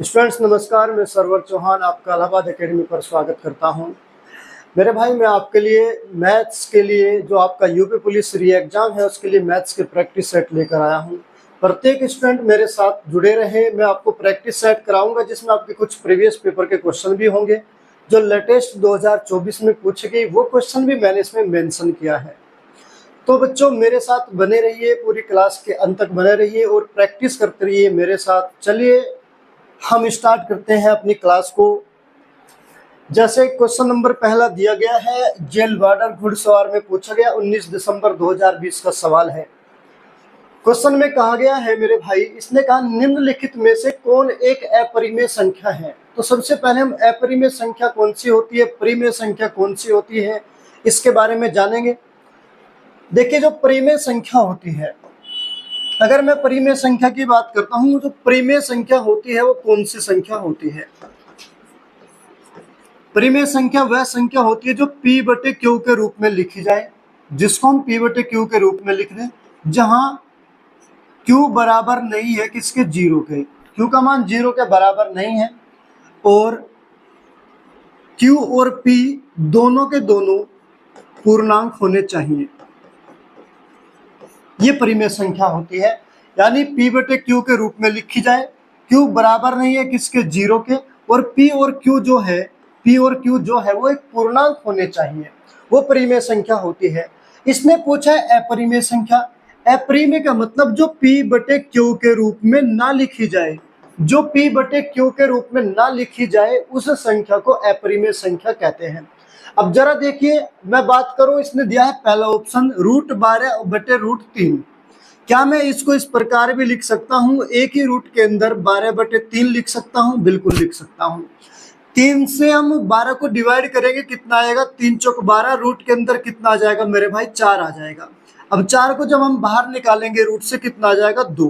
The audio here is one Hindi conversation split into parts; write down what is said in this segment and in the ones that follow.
स्टूडेंट्स नमस्कार, मैं सरवर चौहान आपका इलाहाबाद एकेडमी पर स्वागत करता हूं। मेरे भाई, मैं आपके लिए मैथ्स के लिए जो आपका यूपी पुलिस री एग्जाम है उसके लिए मैथ्स के प्रैक्टिस सेट लेकर आया हूं। प्रत्येक स्टूडेंट मेरे साथ जुड़े रहे। मैं आपको प्रैक्टिस सेट कराऊंगा जिसमें आपके कुछ प्रीवियस पेपर के क्वेश्चन भी होंगे। जो लेटेस्ट 2024 में पूछे गए वो क्वेश्चन भी मैंने इसमें मेंशन किया है। तो बच्चों मेरे साथ बने रहिए, पूरी क्लास के अंत तक बने रहिए और प्रैक्टिस करते रहिए मेरे साथ। चलिए हम स्टार्ट करते हैं अपनी क्लास को। जैसे क्वेश्चन नंबर पहला दिया गया है, जेल वार्डर घुड़सवार में पूछा गया 19 दिसंबर 2020 का सवाल है। क्वेश्चन में कहा गया है मेरे भाई, इसने कहा निम्नलिखित में से कौन एक अपरिमेय संख्या है। तो सबसे पहले हम अपरिमेय संख्या कौन सी होती है, परिमेय संख्या कौन सी होती है, इसके बारे में जानेंगे। देखिए, जो परिमेय संख्या होती है, अगर मैं परिमेय संख्या की बात करता हूं तो परिमेय संख्या होती है वो कौन सी संख्या होती है। परिमेय संख्या वह संख्या होती है जो P बटे Q के रूप में लिखी जाए, जिसको हम P बटे Q के रूप में लिख दें, जहां Q बराबर नहीं है किसके, जीरो के। Q का मान जीरो के बराबर नहीं है और Q और P दोनों के दोनों पूर्णांक होने चाहिए। ये परिमेय संख्या होती है, यानी P बटे Q के रूप में लिखी जाए, Q बराबर नहीं है किसके, जीरो के, और P और Q जो है वो एक पूर्णांक होने चाहिए, वो परिमेय संख्या होती है। इसने पूछा है अपरिमेय संख्या। अपरिमेय का मतलब जो P बटे Q के रूप में ना लिखी जाए, जो P बटे Q के रूप में ना लिखी जाए उस संख्या को अपरिमेय संख्या कहते हैं। अब जरा देखिए, मैं बात करूं, इसने दिया है पहला ऑप्शन √12 बटे √3। क्या मैं इसको इस प्रकार भी लिख सकता हूं, एक ही रूट के अंदर 12 बटे 3 लिख सकता हूं? बिल्कुल लिख सकता हूं। 3 से हम 12 को डिवाइड करेंगे, कितना आएगा, 3 चौक 12, रूट के अंदर कितना आ जाएगा मेरे भाई, 4 आ जाएगा। अब 4 को जब हम बाहर निकालेंगे रूट से, कितना आ जाएगा, 2।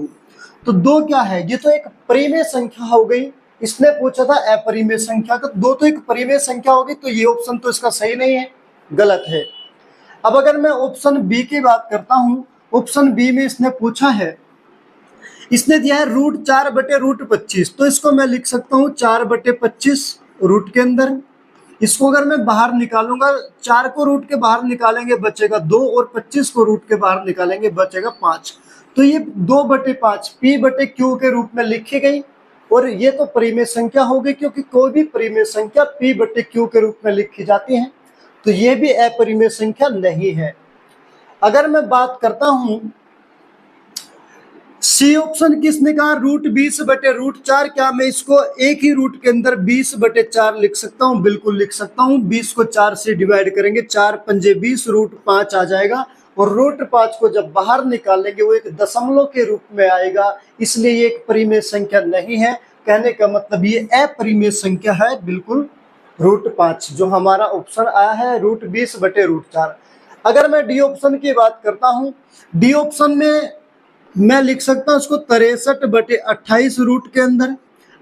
तो 2 क्या है, ये तो एक परिमेय संख्या हो गई। इसने पूछा था अपरिमेय संख्या का, 2 तो एक परिमेय संख्या होगी, तो ये ऑप्शन तो इसका सही नहीं है, गलत है। अब अगर मैं ऑप्शन बी की बात करता हूं, ऑप्शन बी में इसने पूछा है, इसने दिया है √4 बटे √25, तो इसको मैं लिख सकता हूं 4 बटे 25 रूट के अंदर। इसको अगर मैं बाहर निकालूंगा, 4 को रूट के बाहर निकालेंगे बचेगा 2, और 25 को रूट के बाहर निकालेंगे बचेगा 5। तो ये 2 बटे 5 P बटे Q के रूप में लिखी गई, और ये तो परिमेय संख्या हो गई, क्योंकि कोई भी परिमेय संख्या P बटे Q के रूप में लिखी जाती है, तो ये भी अपरिमेय संख्या नहीं है। अगर मैं बात करता हूं सी ऑप्शन, किसने कहा √20 बटे √4, क्या मैं इसको एक ही रूट के अंदर 20 बटे 4 लिख सकता हूं? बिल्कुल लिख सकता हूं। 20 को 4 से डिवाइड करेंगे, 4 पंजे 20, √5 आ जाएगा, और √5 को जब बाहर निकालेंगे वो एक दशमलव के रूप में आएगा, इसलिए ये एक परिमेय संख्या नहीं है। कहने का मतलब ये अपरिमेय संख्या है, बिल्कुल √5 जो हमारा ऑप्शन आया है, √20 बटे √4। अगर मैं डी ऑप्शन की बात करता हूं, डी ऑप्शन में मैं लिख सकता हूं उसको 63 बटे 28 रूट के अंदर।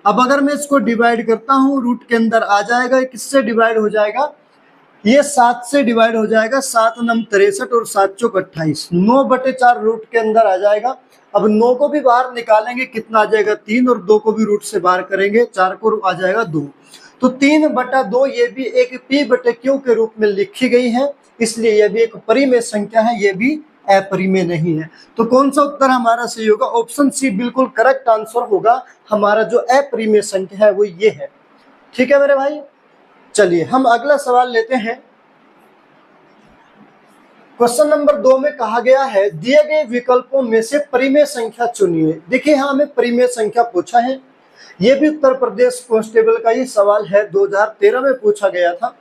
अब अगर मैं इसको डिवाइड करता हूं, रूट के अंदर आ जाएगा, किससे डिवाइड हो जाएगा, ये 7 से डिवाइड हो जाएगा, 7 नम 63 और 7 चौक 28, 9 बटे 4 रूट के अंदर आ जाएगा। अब 9 को भी बाहर निकालेंगे, कितना आ जाएगा, 3, और 2 को भी रूट से बाहर करेंगे, 4 को आ जाएगा 2। तो 3 बटा 2 ये भी एक P बटे Q के रूप में लिखी गई है, इसलिए यह भी एक परिमेय संख्या है, ये भी अपरिमेय नहीं है। तो कौन सा उत्तर हमारा सही होगा, ऑप्शन सी बिल्कुल करेक्ट आंसर होगा। हमारा जो अपरिमेय संख्या है वो ये है। ठीक है मेरे भाई, चलिए हम अगला सवाल लेते हैं। क्वेश्चन नंबर 2 में कहा गया है, दिए गए विकल्पों में से परिमेय संख्या चुनिए। देखिए, यहाँ हमें परिमेय संख्या पूछा है, ये भी उत्तर प्रदेश कांस्टेबल का ही सवाल है, 2013 में पूछा गया था।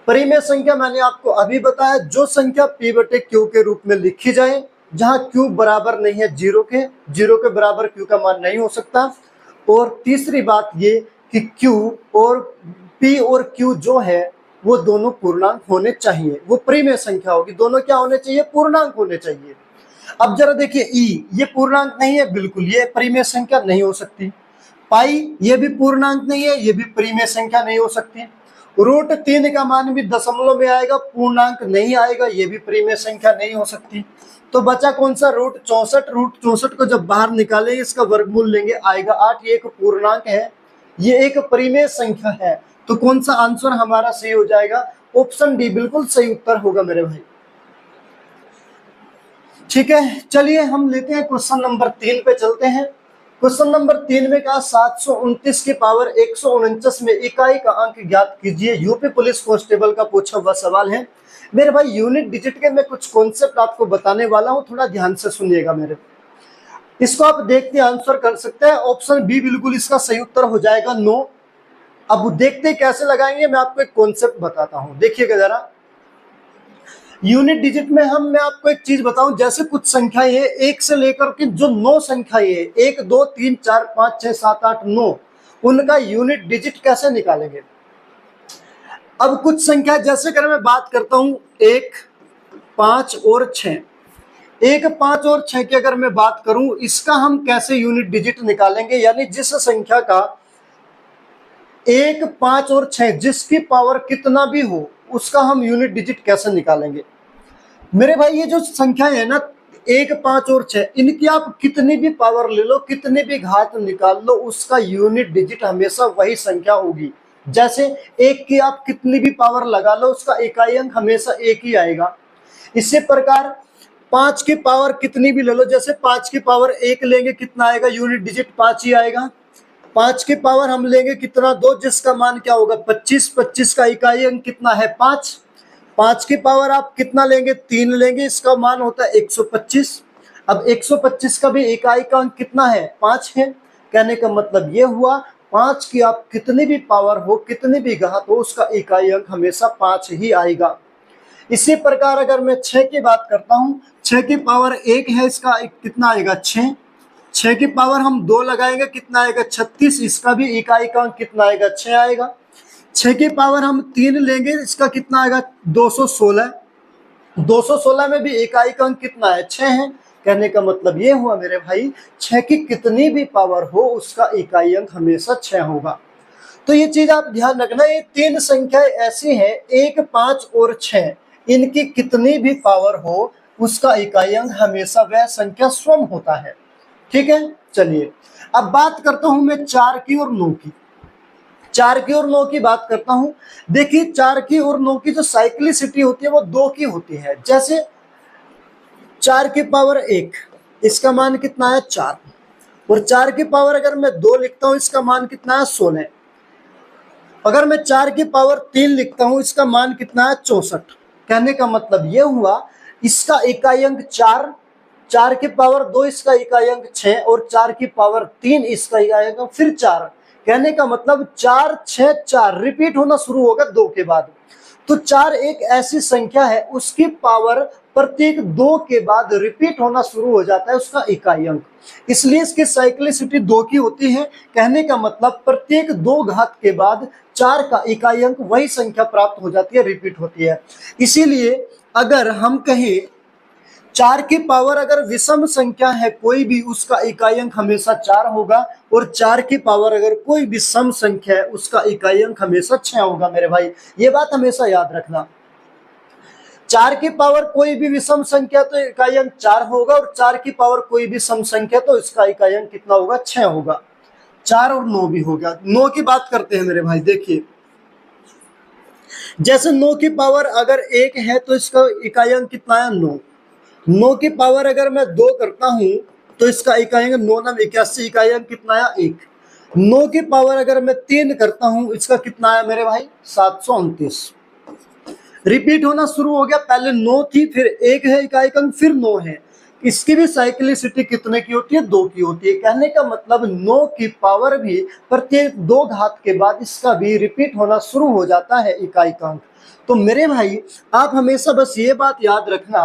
परिमेय संख्या मैंने आपको अभी बताया, जो संख्या P बटे Q के रूप में लिखी जाए, जहां Q बराबर नहीं है जीरो के बराबर Q का मान नहीं हो सकता। और तीसरी बात ये कि Q और P और Q जो है वो दोनों पूर्णांक होने चाहिए, वो परिमेय संख्या होगी, दोनों क्या होने चाहिए, पूर्णांक होने चाहिए। अब जरा देखिए, E ये पूर्णांक नहीं है, बिल्कुल ये परिमेय संख्या नहीं हो सकती। पाई ये भी पूर्णांक नहीं है, ये भी परिमेय संख्या नहीं हो सकती। √3 का मान भी दशमलव में आएगा, पूर्णांक नहीं आएगा, ये भी परिमेय संख्या नहीं हो सकती। तो बचा कौन सा, √64। √64 को जब बाहर निकालेंगे, इसका वर्गमूल लेंगे, आएगा 8, ये एक पूर्णांक है। ये एक परिमेय संख्या है। तो कौन सा आंसर हमारा सही हो जाएगा? ऑप्शन डी बिल्कुल सही उत्तर होगा मेरे भाई। ठीक है, चलिए हम लेते हैं क्वेश्चन नंबर 3 पे चलते हैं। क्वेश्चन नंबर 3 में कहा 729 की पावर 149 में इकाई का अंक ज्ञात कीजिए। यूपी पुलिस कांस्टेबल का पूछा हुआ सवाल है मेरे भाई। यूनिट डिजिट के मैं कुछ कॉन्सेप्ट आपको बताने वाला हूं, थोड़ा ध्यान से सुनिएगा मेरे। इसको आप देखते आंसर कर सकते हैं। ऑप्शन बी बिल्कुल इसका सही उत्तर हो जाएगा, नो। अब देखते कैसे लगाएंगे, मैं आपको एक कॉन्सेप्ट बताता हूं, देखिएगा जरा। यूनिट डिजिट में मैं आपको एक चीज बताऊं, जैसे कुछ संख्याएं है एक से लेकर के जो 9 संख्याएं है, 1 2 3 4 5 6 7 8 9, उनका यूनिट डिजिट कैसे निकालेंगे। अब कुछ संख्या जैसे अगर मैं बात करता हूं 1 5 और 6, 1 5 और 6 की अगर मैं बात करूं, इसका हम कैसे यूनिट डिजिट निकालेंगे, यानी जिस संख्या का 1 5 और 6 जिसकी पावर कितना भी हो उसका हम यूनिट डिजिट कैसे निकालेंगे। मेरे भाई ये जो संख्या है ना 1 5 और 6, इनकी आप कितनी भी पावर ले लो, कितने भी घात निकाल लो, उसका यूनिट डिजिट हमेशा वही संख्या होगी। जैसे 1 की आप कितनी भी पावर लगा लो, उसका इकाई अंक हमेशा 1 ही आएगा। इसी प्रकार 5 की पावर कितनी भी ले लो, जैसे 5 की पावर 1 लेंगे कितना आएगा, यूनिट डिजिट 5 ही आएगा। 5 की पावर हम लेंगे कितना 2, जिसका मान क्या होगा 25, 25 का इकाई अंक कितना है 5। 5 की पावर आप कितना लेंगे 3 लेंगे, इसका मान होता है 125। अब 125 का भी इकाई का अंक कितना है 5 है। कहने का मतलब ये हुआ 5 की आप कितनी भी पावर हो, कितनी भी घात हो, उसका इकाई अंक हमेशा 5 ही आएगा। इसी प्रकार अगर मैं 6 की बात करता हूँ, 6 की पावर 1 है, इसका कितना आएगा 6। 6 की पावर हम 2 लगाएंगे कितना आएगा 36, इसका भी इकाई का अंक कितना आएगा 6 आएगा। 6 की पावर हम 3 लेंगे, इसका कितना आएगा 216। 216 में भी इकाई का अंक कितना है 6 है। कहने का मतलब ये हुआ मेरे भाई 6 की कितनी भी पावर हो उसका इकाई अंक हमेशा 6 होगा। तो ये चीज आप ध्यान रखना, ये 3 संख्याएं ऐसी हैं 1 5 और 6, इनकी कितनी भी पावर हो उसका इकाई अंक हमेशा वह संख्या स्वयं होता है। ठीक है, चलिए अब बात करता हूं मैं 4 की और 9 की। 4 की और 9 की बात करता हूं। देखिए 4 की और 9 की जो साइक्लिसिटी होती है वो 2 की होती है। जैसे 4 की पावर 1, इसका मान कितना है 4, और 4 की पावर अगर मैं 2 लिखता हूं, इसका मान कितना है 16। अगर मैं 4 की पावर 3 लिखता हूं, इसका मान कितना है 64। कहने का मतलब यह हुआ इसका इकाई अंक 4, 4 की पावर 2 इसका इकाई अंक 6, और 4 की पावर 3 इसका इकाई अंक फिर 4। कहने का मतलब 4 6 4 रिपीट होना शुरू होगा 2 के बाद। तो 4 एक ऐसी संख्या है उसकी पावर प्रत्येक 2 के बाद रिपीट होना शुरू हो जाता है उसका इकाई अंक, इसलिए इसकी साइक्लिसिटी 2 की होती है। कहने का मतलब प्रत्येक 2 घात के बाद 4 का इकाई अंक वही संख्या प्राप्त हो जाती है, रिपीट होती है। इसीलिए अगर हम कहें 4 की पावर अगर विषम संख्या है कोई भी, उसका इकाई अंक हमेशा 4 होगा, और 4 की पावर अगर कोई भी सम संख्या है उसका इकाई अंक हमेशा 6 होगा। मेरे भाई ये बात हमेशा याद रखना, 4 की पावर कोई भी विषम संख्या तो इकाई अंक 4 होगा, और 4 की पावर कोई भी सम संख्या तो इसका इकाई अंक कितना होगा 6 होगा। 4 और 9 भी हो गया। 9 की बात करते हैं मेरे भाई। देखिए जैसे 9 की पावर अगर 1 है तो इसका इकाई अंक कितना है 9। 9 की पावर अगर मैं 2 करता हूं तो इसका इकाई अंक 9 9 81, इकाई अंक कितना आया 1। 9 की पावर अगर मैं 3 करता हूं, इसका कितना आया मेरे भाई 729। रिपीट होना शुरू हो गया, पहले 9 थी फिर 1 है इकाई अंक फिर 9 है। इसकी भी साइक्लिसिटी कितने की होती है 2 की होती है। कहने का मतलब 9 की पावर भी प्रत्येक 2 घात के बाद इसका भी रिपीट होना शुरू हो जाता है इकाई अंक। तो मेरे भाई आप हमेशा बस ये बात याद रखना,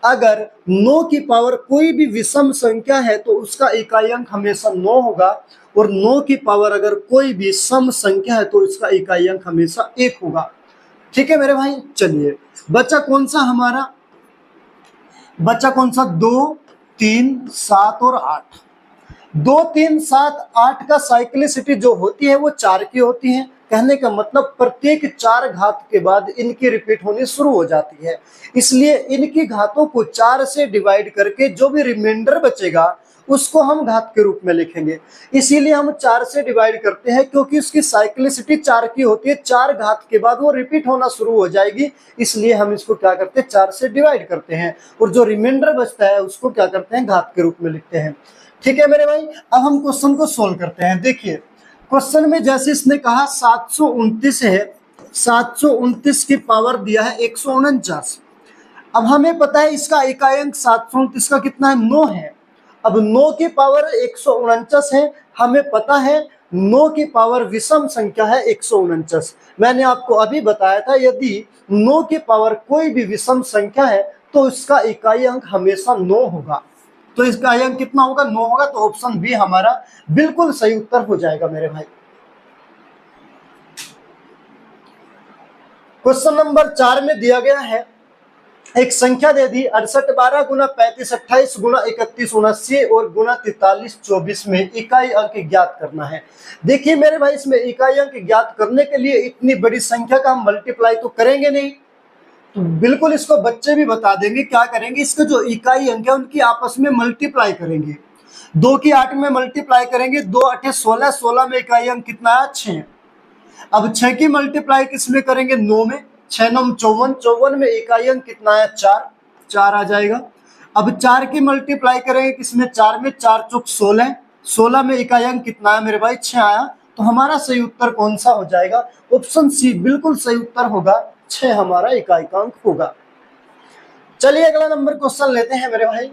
अगर 9 की पावर कोई भी विषम संख्या है तो उसका इकाई अंक हमेशा 9 होगा, और 9 की पावर अगर कोई भी सम संख्या है तो इसका इकाई अंक हमेशा 1 होगा। ठीक है मेरे भाई, चलिए बच्चा कौन सा हमारा, बच्चा कौन सा 2 3 7 और 8। 2 3 7 8 का साइक्लिसिटी जो होती है वो 4 की होती है। कहने का मतलब प्रत्येक 4 घात के बाद इनकी रिपीट होनी शुरू हो जाती है, इसलिए इनकी घातों को 4 से डिवाइड करके जो भी रिमाइंडर बचेगा उसको हम घात के रूप में लिखेंगे। इसीलिए हम 4 से डिवाइड करते हैं, क्योंकि उसकी साइक्लिसिटी 4 की होती है, 4 घात के बाद वो रिपीट होना शुरू हो जाएगी, इसलिए हम इसको क्या करते हैं 4 से डिवाइड करते हैं, और जो रिमाइंडर बचता है उसको क्या करते हैं घात के रूप में लिखते हैं। ठीक है मेरे भाई, अब हम क्वेश्चन को सोल्व करते हैं। देखिए क्वेश्चन में जैसे इसने कहा 729 है, 729 की पावर दिया है 149। अब हमें पता है इसका इकाई अंक 729 का कितना है 9 है। अब 9 की पावर 149 है, हमें पता है 9 की पावर विषम संख्या है 149। मैंने आपको अभी बताया था यदि 9 की पावर कोई भी विषम संख्या है तो इसका इकाई अंक हमेशा 9 होगा। तो इसका अंक कितना होगा 9 होगा, तो ऑप्शन बी हमारा बिल्कुल सही उत्तर हो जाएगा मेरे भाई। क्वेश्चन नंबर 4 में दिया गया है एक संख्या दे दी 68 12 गुना 35 28 गुना 31 79 और गुना 43 24 में इकाई अंक ज्ञात करना है। देखिए मेरे भाई इसमें इकाई अंक ज्ञात करने के लिए इतनी बड़ी संख्या का हम मल्टीप्लाई तो करेंगे नहीं, तो बिल्कुल इसको बच्चे भी बता देंगे क्या करेंगे, इसके जो इकाई अंक है उनकी आपस में मल्टीप्लाई करेंगे। 2 की 8 में मल्टीप्लाई करेंगे, 2 8 16, 16 में इकाई अंक कितना है 6। अब 6 की मल्टीप्लाई किसमें करेंगे 9 में, 6 9 54, 54 में इकाई अंक कितना है 4, 4 आ जाएगा। अब 4 की मल्टीप्लाई करेंगे किसमें 4 में, 4 चौक 16, 16 में इकाई अंक कितना है मेरे भाई 6 आया। तो हमारा सही उत्तर कौन सा हो जाएगा, ऑप्शन सी बिल्कुल सही उत्तर होगा, 6 हमारा इकाई का अंक होगा। चलिए अगला नंबर क्वेश्चन लेते हैं मेरे भाई।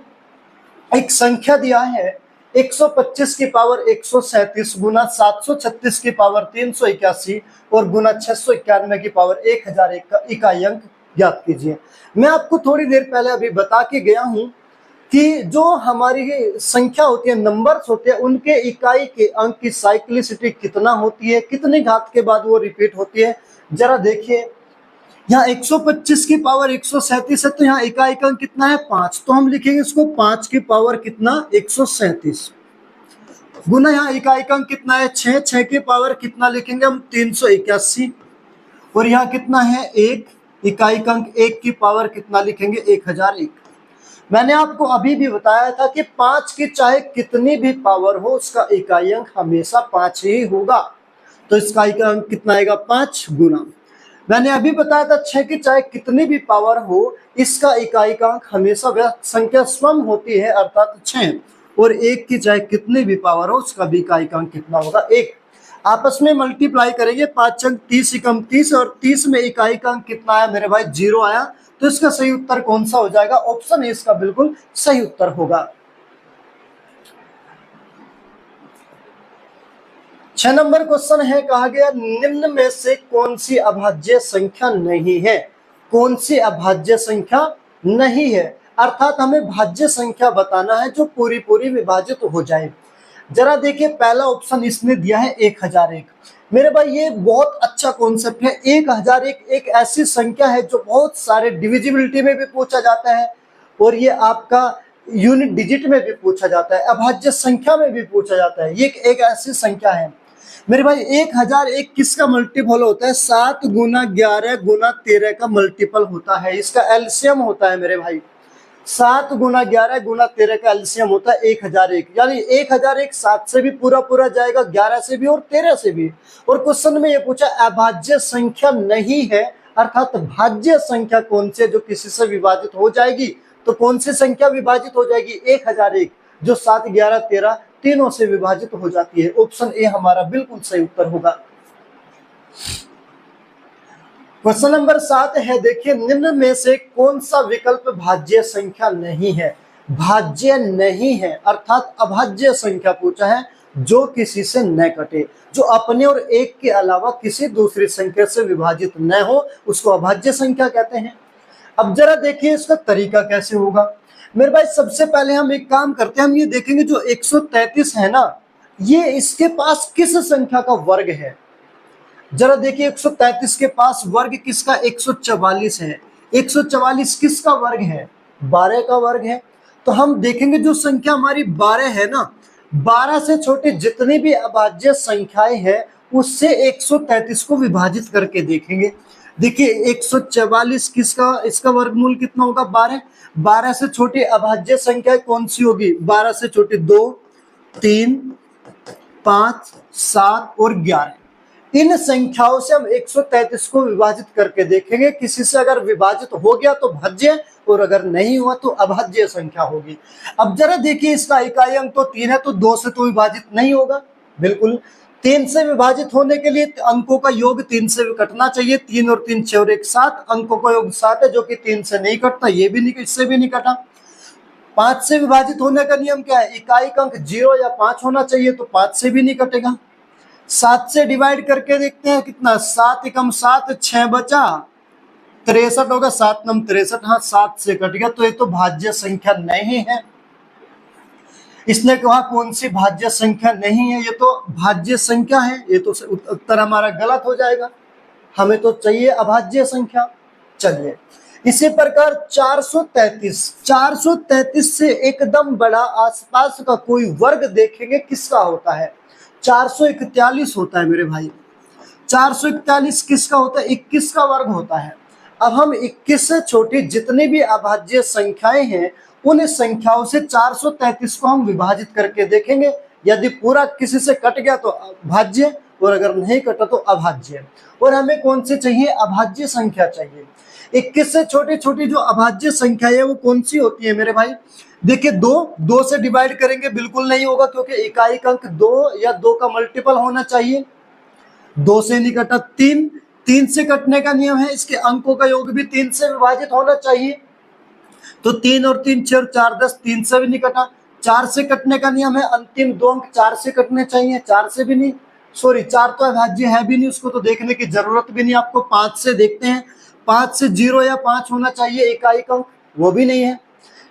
एक संख्या दिया है 125 की पावर 137 गुना 736 की पावर 381 और गुना 691 की पावर 1001 का इकाई अंक ज्ञात कीजिए। मैं आपको थोड़ी देर पहले अभी बता के गया हूं कि जो हमारी संख्या होती है, नंबर्स होते हैं, उनके इकाई के अंक की साइक्लिसिटी कितना होती है, कितने घात के बाद वो रिपीट होती है। जरा देखिए यहाँ 125 की पावर 137 है, तो यहाँ इकाई का अंक कितना है 5, तो हम लिखेंगे इसको 5 की पावर कितना 137 गुना यहाँ इकाई का अंक कितना है 6, 6 की पावर कितना लिखेंगे हम 381 और यहाँ कितना है 1, इकाई का अंक 1 की पावर कितना लिखेंगे 1001। मैंने आपको अभी भी बताया था कि 5 की चाहे कितनी भी पावर हो उसका इकाई अंक हमेशा 5 ही होगा, तो इसका इकाई अंक कितना आएगा 5 गुना, मैंने अभी बताया था 6 की चाहे कितनी भी पावर हो इसका इकाई का अंक हमेशा वह संख्या स्वयं होती है अर्थात 6, और 1 की चाहे कितनी भी पावर हो उसका भी इकाई का अंक कितना होगा 1। आपस में मल्टीप्लाई करेंगे, 5 अंक 30 एकम 30 और 30 में इकाई का अंक कितना आया मेरे भाई 0 आया, तो इसका सही उत्तर कौन सा हो जाएगा, ऑप्शन ए इसका बिल्कुल सही उत्तर होगा। 6 नंबर क्वेश्चन है, कहा गया निम्न में से कौन सी अभाज्य संख्या नहीं है, कौन सी अभाज्य संख्या नहीं है, अर्थात हमें भाज्य संख्या बताना है जो पूरी पूरी विभाजित हो जाए। जरा देखिए पहला ऑप्शन इसने दिया है 1001। मेरे भाई ये बहुत अच्छा कॉन्सेप्ट है। 1001 एक ऐसी संख्या है जो बहुत सारे डिविजिबिलिटी में भी पूछा जाता है और ये आपका यूनिट डिजिट में भी पूछा जाता है, अभाज्य संख्या में भी पूछा जाता है। ये एक ऐसी संख्या है मेरे भाई 1001 किसका मल्टीपल होता है 7 गुना 11 गुना 13 का मल्टीपल होता है, इसका एलसीएम होता है मेरे भाई। 7 गुना 11 गुना 13 का एलसीएम होता है 1001, यानी 1001 7 से भी पूरा पूरा जाएगा, 11 से भी और 13 से भी। और क्वेश्चन में ये पूछा अभाज्य संख्या नहीं है, अर्थात भाज्य संख्या कौन सी जो किसी से विभाजित हो जाएगी, तो कौन सी संख्या विभाजित हो जाएगी 1001 जो 7 11 13 तीनों से विभाजित हो जाती है। ऑप्शन ए हमारा बिल्कुल सही उत्तर होगा। क्वेश्चन नंबर 7 है, देखिए निम्न में से कौन सा विकल्प भाज्य संख्या नहीं है, भाज्य नहीं है अर्थात अभाज्य संख्या पूछा है जो किसी से न कटे, जो अपने और एक के अलावा किसी दूसरी संख्या से विभाजित न हो उसको अभाज्य संख्या कहते हैं। अब जरा देखिए इसका तरीका कैसे होगा मेरे भाई। सबसे पहले हम एक काम करते हैं, हम ये देखेंगे जो 133 है ना, ये इसके पास किस संख्या का वर्ग है। जरा देखिए 133 के पास वर्ग किसका 144 है, 144 किसका वर्ग है 12 का वर्ग है। तो हम देखेंगे जो संख्या हमारी 12 है ना, 12 से छोटी जितनी भी अभाज्य संख्याएं हैं उससे 133 को विभाजित करके देखेंगे। देखिए 144 किसका, इसका वर्गमूल कितना होगा 12। 12 से छोटी अभाज्य संख्या कौन सी होगी, 12 से छोटी 2, 3, 5, 7 और 11। इन संख्याओं से हम 133 को विभाजित करके देखेंगे, किसी से अगर विभाजित हो गया तो भाज्य और अगर नहीं हुआ तो अभाज्य संख्या होगी। अब जरा देखिए इसका इकाई अंक तो 3 है, तो 2 से तो विभाजित नहीं होगा, बिल्कुल। 3 से विभाजित होने के लिए अंकों का योग 3 से कटना चाहिए, 3 और 3 6 और 1 7, अंकों का योग 7 है जो कि 3 से नहीं कटता, ये भी नहीं, इससे भी नहीं कटा। 5 से विभाजित होने का नियम क्या है, इकाई अंक 0 या 5 होना चाहिए, तो 5 से भी नहीं कटेगा। 7 से डिवाइड करके देखते हैं कितना, 7 एकम 7, 6 बचा 63 होगा, 7 नम 63, हाँ 7 से कट गया, तो ये तो भाज्य संख्या नहीं है। इसने कहा कौन सी भाज्य संख्या नहीं है, ये तो भाज्य संख्या है, ये तो उत्तर हमारा गलत हो जाएगा, हमें तो चाहिए अभाज्य संख्या। चलिए इसी प्रकार 433 से एकदम बड़ा आसपास का कोई वर्ग देखेंगे किसका होता है, 441 होता है मेरे भाई। 441 किसका होता है, 21 का वर्ग होता है। अब हम 21 से छोटी जितनी भी अभाज्य संख्याएं हैं उन संख्याओं से 433 को हम विभाजित करके देखेंगे, यदि पूरा किसी से कट गया तो भाज्य और अगर नहीं कटा तो अभाज्य। और हमें कौन सी चाहिए, अभाज्य संख्या चाहिए। 21 से छोटी छोटी जो अभाज्य संख्या है वो कौन सी होती है मेरे भाई, देखिए 2 से डिवाइड करेंगे बिल्कुल नहीं होगा, क्योंकि इकाई अंक 2 या 2 का मल्टीपल होना चाहिए, 2 से नहीं कटा। 3 से कटने का नियम है, इसके अंकों का योग भी 3 से विभाजित होना चाहिए, तो 3 और 3 6 और 4 10, 3 से भी नहीं कटा। 4 से कटने का नियम है, अंतिम 2 अंक 4 से कटने चाहिए, 4 से भी नहीं, सॉरी 4 तो अभाज्य है भी नहीं, उसको तो देखने की जरूरत भी नहीं आपको। 5 से देखते हैं, 5 से 0 या 5 होना चाहिए इकाई अंक, वो भी नहीं है।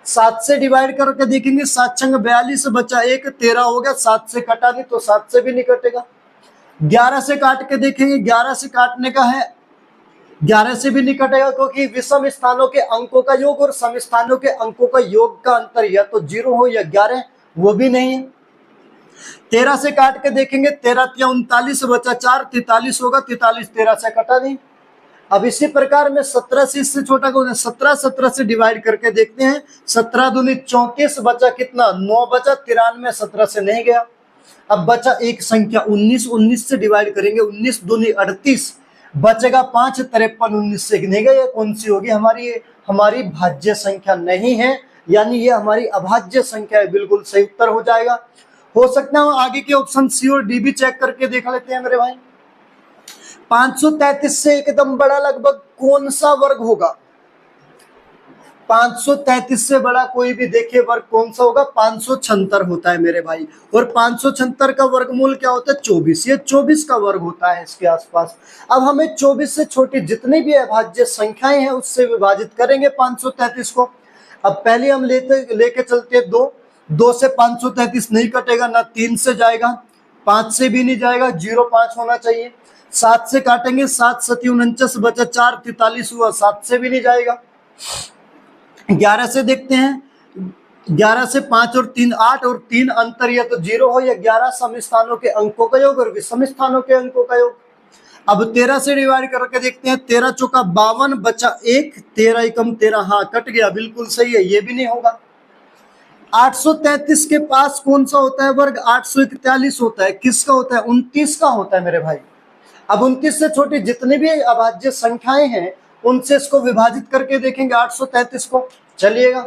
7 से डिवाइड करके देखेंगे, 7 छंग 42 बचा 1, 13 हो गया, 7 से कटा नहीं तो 7 से भी नहीं कटेगा। 11 से काट के देखेंगे, 11 से काटने का है, 11 से भी नहीं कटेगा, क्योंकि विषम स्थानों के अंकों का योग और सम स्थानों के अंकों का योग का अंतर या तो 0 हो या 11, वो भी नहीं है। 13 से काट के देखेंगे, 13 या 39 बचा 4, 43 होगा, 43 13 से कटा नहीं। अब इसी प्रकार में 17 से इससे छोटा कौन है, 17 से डिवाइड करके देखते हैं, 17 दूनी 34 बचा कितना, 9 बचा, 93 17 से नहीं गया। अब बचा एक संख्या 19 से डिवाइड करेंगे, 19 दूनी 38 बचेगा 5, 53 19 से नहीं गया, कौन सी होगी हमारी भाज्य संख्या नहीं है, यानी ये हमारी अभाज्य संख्या है, बिल्कुल सही उत्तर हो जाएगा। हो सकता है आगे के ऑप्शन सी और डी भी चेक करके देख लेते हैं मेरे भाई। 533 से एकदम बड़ा लगभग कौन सा वर्ग होगा, 533 से बड़ा कोई भी देखिए वर्ग कौन सा होगा, 576 होता है मेरे भाई। और 576 का वर्गमूल क्या होता है, 24, ये 24 का वर्ग होता है इसके आसपास। अब हमें 24 से छोटी जितनी भी अभाज्य संख्याएं हैं उससे विभाजित करेंगे 533 को। अब पहले हम लेके चलते 2 से 533 नहीं कटेगा, ना 3 से जाएगा, 5 से भी नहीं जाएगा, 0 5 होना चाहिए। 7 से काटेंगे, 7 7 49 बचा 4, 43 हुआ, 7 से भी नहीं जाएगा। 11 से देखते हैं, 11 से 5 और 3 8 और 3 अंतर या तो 0 हो या 11 सम स्थानों के अंकों का योग और विषम स्थानों के अंकों का योग। अब 13 से डिवाइड करके देखते हैं, 13 चौका 52 बचा 1, 13 एकम 13, हाँ कट गया, बिल्कुल सही है, ये भी नहीं होगा। 833 के पास कौन सा होता है वर्ग, 841 होता है, किसका होता है, 29 का होता है मेरे भाई। अब 29 से छोटी जितनी भी अभाज्य संख्याएं हैं उनसे इसको विभाजित करके देखेंगे 833 को। चलिएगा,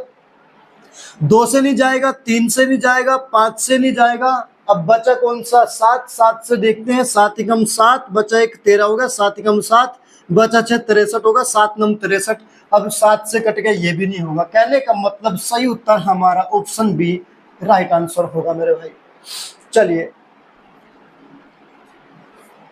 2 से नहीं जाएगा, 3 से नहीं जाएगा, 5 से नहीं जाएगा। अब बचा कौन सा, 7 से देखते हैं, 7 एकम 7 बचा 1, 13 होगा, 7 एकम 7 बचा 6, 63 होगा, 7 नम 63। अब 7 से कट गया, ये भी नहीं होगा। कहने का मतलब सही उत्तर हमारा ऑप्शन बी राइट आंसर होगा मेरे भाई। चलिए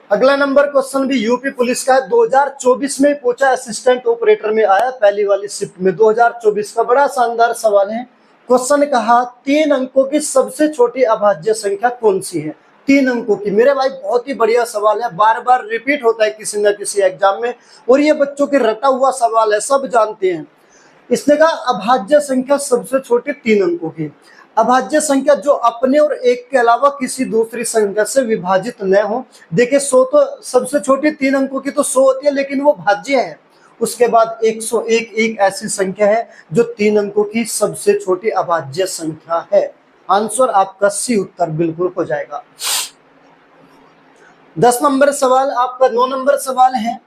अगला नंबर क्वेश्चन भी यूपी पुलिस का है, 2024 में पूछा, असिस्टेंट ऑपरेटर में आया पहली वाली शिफ्ट में, 2024 का बड़ा शानदार सवाल है। क्वेश्चन कहा 3 अंकों की सबसे छोटी अभाज्य संख्या कौन सी है, 3 अंकों की। मेरे भाई बहुत ही बढ़िया सवाल है, बार बार रिपीट होता है किसी न किसी एग्जाम में, और ये बच्चों के रटा हुआ सवाल है, सब जानते हैं। इसने कहा अभाज्य संख्या सबसे छोटी 3 अंकों की। अभाज्य संख्या जो अपने और एक के अलावा किसी दूसरी संख्या से विभाजित न हो। देखिए 100 तो सबसे छोटी 3 अंकों की तो 100 होती है, लेकिन वो भाज्य है। उसके बाद 101 एक ऐसी संख्या है जो 3 अंकों की सबसे छोटी अभाज्य संख्या है। आंसर आपका सी उत्तर बिल्कुल हो जाएगा। 10 नंबर सवाल आपका 9 नंबर सवाल है,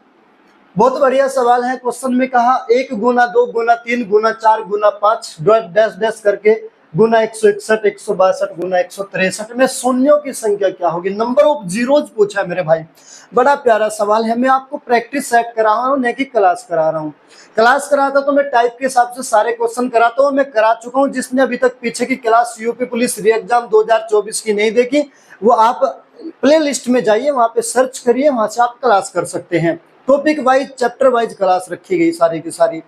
बहुत बढ़िया सवाल है। क्वेश्चन में कहा 1 गुना 2 गुना 3 गुना 4 गुना 5 डैश डैश करके गुना 161 162 गुना 163 में शून्यों की संख्या क्या होगी। नंबर ऑफ जीरोज पूछा है मेरे भाई, बड़ा प्यारा सवाल है। मैं आपको प्रैक्टिस सेट करा रहा हूँ, नहीं कि क्लास करा रहा हूँ। क्लास कराता तो मैं टाइप के हिसाब से सारे क्वेश्चन कराता हूँ, मैं करा चुका हूँ। जिसने अभी तक पीछे की क्लास यूपी पुलिस री एग्जाम 2024 की नहीं देखी, वो आप प्ले लिस्ट में जाइए, वहां पे सर्च करिए, वहां से आप क्लास कर सकते हैं। Topic wise chapter wise class रखी गई सारी की सारी।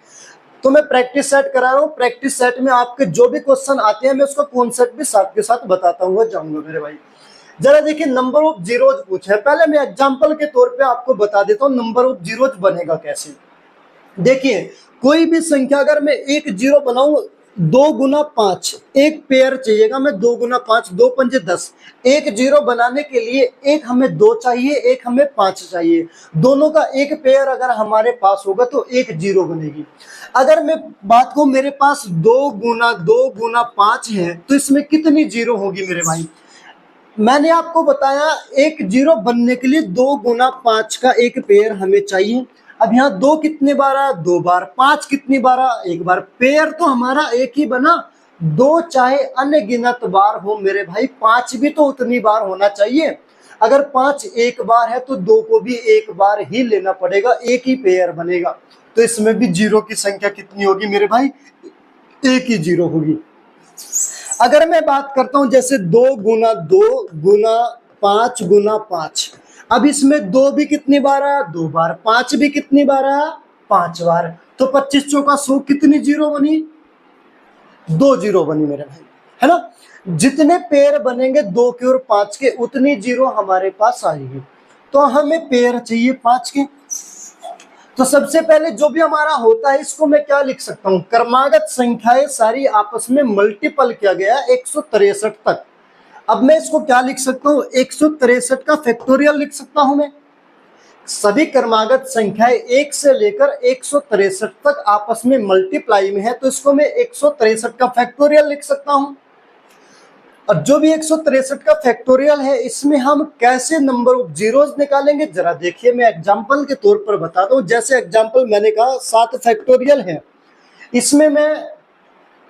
तो मैं प्रैक्टिस सेट करा रहा हूँ। प्रैक्टिस सेट में आपके जो भी क्वेश्चन आते हैं मैं उसका कॉन्सेप्ट भी साथ के साथ बताता हुआ जाऊंगा मेरे भाई। जरा देखिए नंबर ऑफ जीरोज पूछे हैं, पहले मैं एग्जांपल के तौर पे आपको बता देता हूँ नंबर ऑफ जीरोज बनेगा कैसे। देखिए कोई भी संख्या अगर मैं एक जीरो बनाऊं 2 गुना 5 एक पेयर चाहिएगा, मैं 2 गुना 5 2 पंजे 10। एक जीरो बनाने के लिए एक हमें 2 चाहिए, एक हमें 5 चाहिए। दोनों का एक पेयर अगर हमारे पास होगा तो एक जीरो बनेगी। अगर मैं बात को मेरे पास 2 गुना 5 है तो इसमें कितनी जीरो होगी मेरे भाई। मैंने आपको बताया एक जीरो बनने के लिए 2 गुना 5 का एक पेयर हमें चाहिए। अब यहाँ 2 कितने बार आया 2 बार, 5 कितनी बार आया 1 बार। पेयर तो हमारा एक ही बना, 2 चाहे अनगिनत बार हो मेरे भाई, 5 भी तो उतनी बार होना चाहिए। अगर 5 एक बार है तो 2 को भी एक बार ही लेना पड़ेगा, एक ही पेयर बनेगा। तो इसमें भी जीरो की संख्या कितनी होगी मेरे भाई, एक ही जीरो होगी। अगर मैं बात करता हूं जैसे 2 गुना 2 गुना 5 गुना 5, अब इसमें 2 भी कितनी बार आया 2 बार, 5 भी कितनी बार आया 5 बार। तो 25 चौका 100 कितनी जीरो बनी 2 जीरो बनी मेरे भाई, है ना। जितने पेयर बनेंगे 2 के और 5 के उतनी जीरो हमारे पास आएगी। तो हमें पेयर चाहिए 5 के। तो सबसे पहले जो भी हमारा होता है इसको मैं क्या लिख सकता हूं, क्रमागत संख्याएं सारी आपस में मल्टीपल किया गया 163 तक। अब मैं इसको क्या लिख सकता हूं, 163 का फैक्टोरियल लिख सकता हूं मैं। सभी क्रमागत संख्याएं 1 से लेकर 163 तक आपस में मल्टीप्लाई में है, तो इसको मैं 163 का फैक्टोरियल लिख सकता हूं। और जो भी 163 का फैक्टोरियल है इसमें हम कैसे नंबर ऑफ जीरोज निकालेंगे जरा देखिए। मैं एग्जांपल के तौर पर बताता हूं। जैसे एग्जांपल मैंने कहा 7 फैक्टोरियल है, इसमें मैं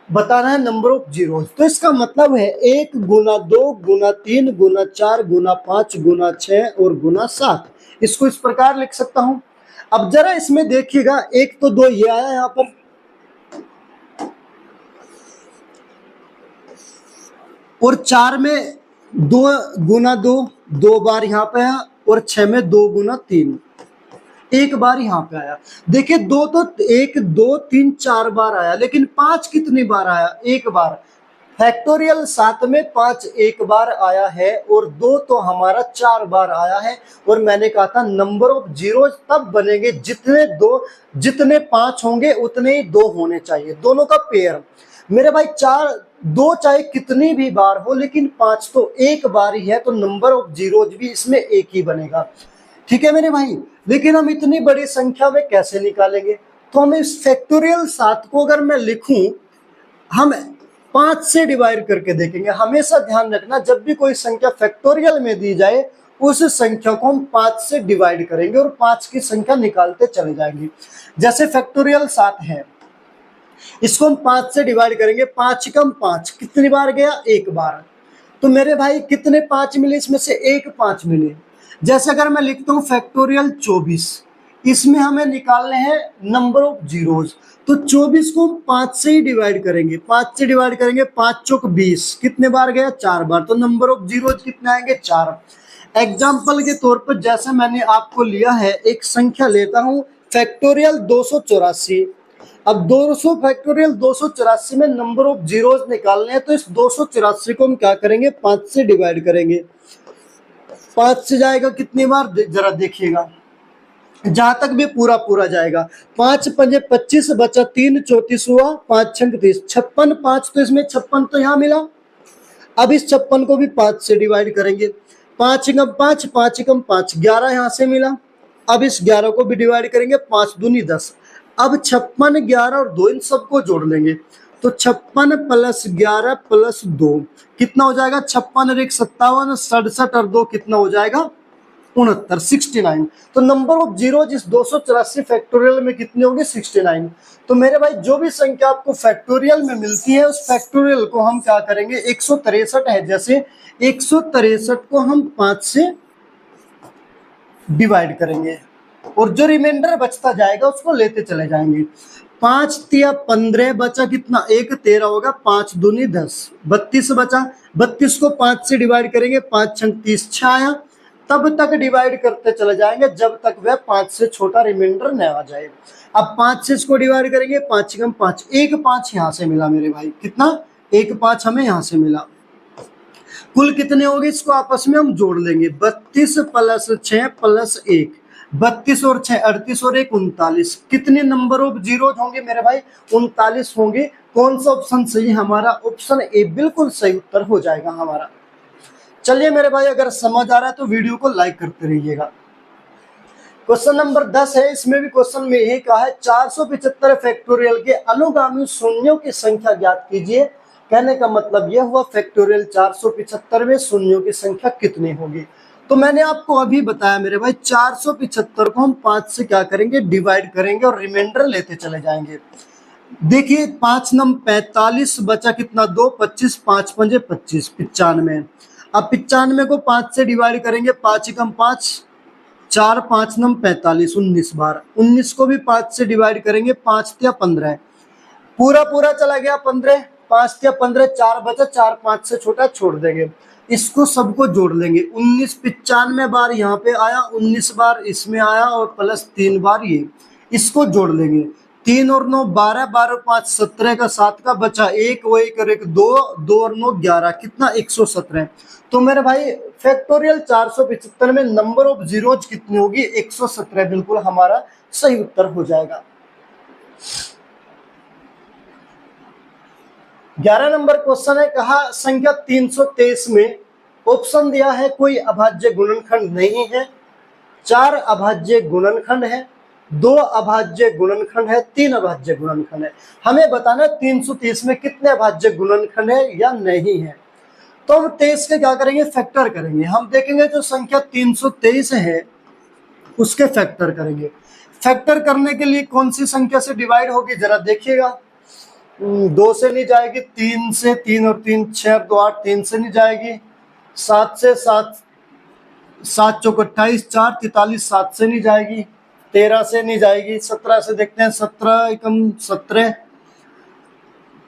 बता रहा है नंबर ऑफ जीरोज। तो इसका मतलब है 1 गुना 2 गुना 3 गुना 4 गुना 5 गुना 6 और गुना 7। इसको इस प्रकार लिख सकता हूं। अब जरा इसमें देखिएगा 1 तो 2 ये आया यहां पर, और 4 में 2 गुना 2 2 बार यहाँ पे आया, और 6 में 2 गुना 3 एक बार यहाँ पे आया। देखिए 2 तो 1 2 3 4 बार आया, लेकिन 5 कितनी बार आया एक बार। फैक्टोरियल 7 में 5 एक बार आया है और 2 तो हमारा 4 बार आया है। और मैंने कहा था नंबर ऑफ जीरोज तब बनेंगे जितने 5 होंगे उतने ही 2 होने चाहिए, दोनों का पेयर। मेरे भाई 2 चाहे कितनी भी बार हो लेकिन 5 तो एक बार ही है, तो नंबर ऑफ जीरोज भी इसमें एक ही बनेगा। ठीक है मेरे भाई, लेकिन हम इतनी बड़ी संख्या में कैसे निकालेंगे। तो हम इस फैक्टोरियल 7 को अगर मैं लिखूं, हम 5 से डिवाइड करके देखेंगे। हमेशा ध्यान रखना जब भी कोई संख्या फैक्टोरियल में दी जाए उस संख्या को हम 5 से डिवाइड करेंगे और 5 की संख्या निकालते चले जाएंगे। जैसे फैक्टोरियल 7 है, इसको हम 5 से डिवाइड करेंगे, 5 कम 5 कितनी बार गया एक बार। तो मेरे भाई कितने 5 मिले, इसमें से एक 5 मिले। जैसे अगर मैं लिखता हूं फैक्टोरियल 24, इसमें हमें निकालने हैं नंबर ऑफ जीरोज। तो 24 को हम 5 से ही डिवाइड करेंगे, 5 से डिवाइड करेंगे, 5 चौक 20 कितने बार गया 4 बार। तो नंबर ऑफ जीरोज कितने आएंगे 4। एग्जाम्पल के तौर पर जैसे मैंने आपको लिया है, एक संख्या लेता हूं फैक्टोरियल 284। अब 200 फैक्टोरियल 284 में नंबर ऑफ जीरोज निकालने हैं, तो इस 284 को हम क्या करेंगे 5 से डिवाइड करेंगे। 5 से जाएगा कितनी बार जरा देखिएगा, जहां तक भी पूरा पूरा जाएगा। 5 पंजे 25 बचा 3 34 हुआ, 5 छंग 30 56, 5 तो इसमें 56 तो यहाँ मिला, अब इस 56 को भी 5 से डिवाइड करेंगे, 5 एकम 5, 5 एकम 5, 11 यहाँ से मिला। अब इस 11 को भी डिवाइड करेंगे, 5 दूनी 10। अब 56, 11 और 2 इन सबको जोड़ लेंगे, तो 56 प्लस 11 प्लस 2 कितना हो जाएगा, 56 और 1 57, 67 और 2 कितना हो जाएगा 69, 69। तो नंबर ऑफ जीरो जिस 284 फैक्टोरियल में कितने होंगे 69। तो मेरे भाई जो भी संख्या आपको फैक्टोरियल में मिलती है उस फैक्टोरियल को हम क्या करेंगे, 163 है जैसे 163 को हम 5 से डिवाइड करेंगे और जो रिमाइंडर बचता जाएगा उसको लेते चले जाएंगे। 5 तिया 15 बचा कितना, 1 13 होगा, 5 दूनी 10, 32 बचा। 32 को 5 से डिवाइड करेंगे, 5 छंग 30, 6 आया। तब तक डिवाइड करते चले जाएंगे जब तक वह 5 से छोटा रिमाइंडर न आ जाए। अब 5 से इसको डिवाइड करेंगे, 5 एकम 5, 1 5 यहाँ से मिला मेरे भाई, कितना 1 5 हमें यहाँ से मिला। कुल कितने होंगे इसको आपस में हम जोड़ लेंगे, 32 प्लस 6 प्लस 1, 32 और 6 38 और 1 39। कितने नंबर ऑफ जीरोज होंगे मेरे भाई, 39 होंगे। कौन सा ऑप्शन सही है हमारा, ऑप्शन ए बिल्कुल सही उत्तर हो जाएगा हमारा। चलिए मेरे भाई अगर समझ आ रहा है तो वीडियो को लाइक करते रहिएगा। क्वेश्चन नंबर 10 है, इसमें भी क्वेश्चन में यही कहा है 475 फैक्टोरियल के अनुगामी शून्यों की संख्या ज्ञात कीजिए। कहने का मतलब यह हुआ फैक्टोरियल 475 में शून्यों की संख्या कितनी होगी। तो मैंने आपको अभी बताया मेरे भाई 475 को हम 5 से क्या करेंगे, डिवाइड करेंगे और रिमाइंडर लेते चले जाएंगे। देखिए 5 नम 45 बचा कितना 2, 25, 5 पंजे 25, 95। अब 95 को 5 से डिवाइड करेंगे, 5 एकम 5, 4 5 नम 45, 19 बार। 19 को भी 5 से डिवाइड करेंगे, 5 तिया 15, पूरा पूरा चला गया 15, 5 तिया 15, 4 बचा, 4 5 से छोटा छोड़ देंगे। इसको सबको जोड़ लेंगे, 19 95 बार यहाँ पे आया, 19 बार इसमें आया और प्लस 3 बार ये, इसको जोड़ लेंगे। 3 और 9 12, 12 और 5 17 का 7 का बचा 1, वो 1 और 1 2, 2 और 9 11, कितना 117। तो मेरे भाई फैक्टोरियल 475 में नंबर ऑफ जीरोज कितनी होगी 117, बिल्कुल हमारा सही उत्तर हो जाएगा। 11 नंबर क्वेश्चन है, कहा संख्या 323 में ऑप्शन दिया है कोई अभाज्य गुणनखंड नहीं है, 4 अभाज्य गुणनखंड है, 2 अभाज्य गुणनखंड है, 3 अभाज्य गुणनखंड है। हमें बताना 330 में कितने अभाज्य गुणनखंड है या नहीं है। तो हम 23 के क्या करेंगे, फैक्टर करेंगे। हम देखेंगे जो संख्या 323 है उसके फैक्टर करेंगे। फैक्टर करने के लिए कौन सी संख्या से डिवाइड होगी जरा देखिएगा, 2 से नहीं जाएगी, 3 से, 3 और 3 6 2 8, 3 से नहीं जाएगी, 7 से, 7 7 चौक 28, 4 43, 7 से नहीं जाएगी, 13 से नहीं जाएगी, 17 से देखते हैं, 17 एकम 17,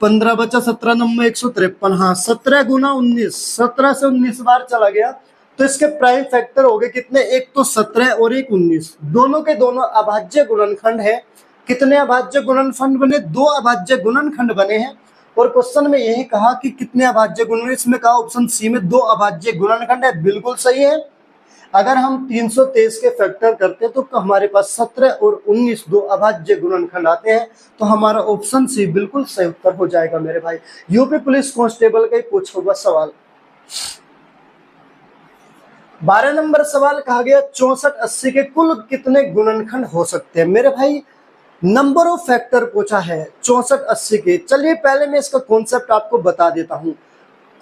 15 बचा, 17 नंबर 153, हाँ 17 गुना 19, 17 से 19 बार चला गया। तो इसके प्राइम फैक्टर हो गए कितने, एक तो 17 और एक 19, दोनों के दोनों अभाज्य गुणनखंड है। कितने अभाज्य गुणनखंड बने, 2 अभाज्य गुणनखंड बने हैं। और क्वेश्चन में यही कहा कि कितने अभाज्य गुणन, इसमें कहा ऑप्शन सी में 2 अभाज्य गुणनखंड है, बिल्कुल सही है। अगर हम 323 के फैक्टर करते हैं तो हमारे पास 17 और 19 2 अभाज्य गुणनखंड आते हैं। तो हमारा ऑप्शन सी बिल्कुल सही उत्तर हो जाएगा मेरे भाई। यूपी पुलिस कांस्टेबल का ही पूछा हुआ सवाल। 12 नंबर सवाल कहा गया 64 80 के कुल कितने गुणनखंड हो सकते हैं। मेरे भाई नंबर ऑफ फैक्टर पूछा है 64 80 के। चलिए पहले मैं इसका कॉन्सेप्ट आपको बता देता हूं,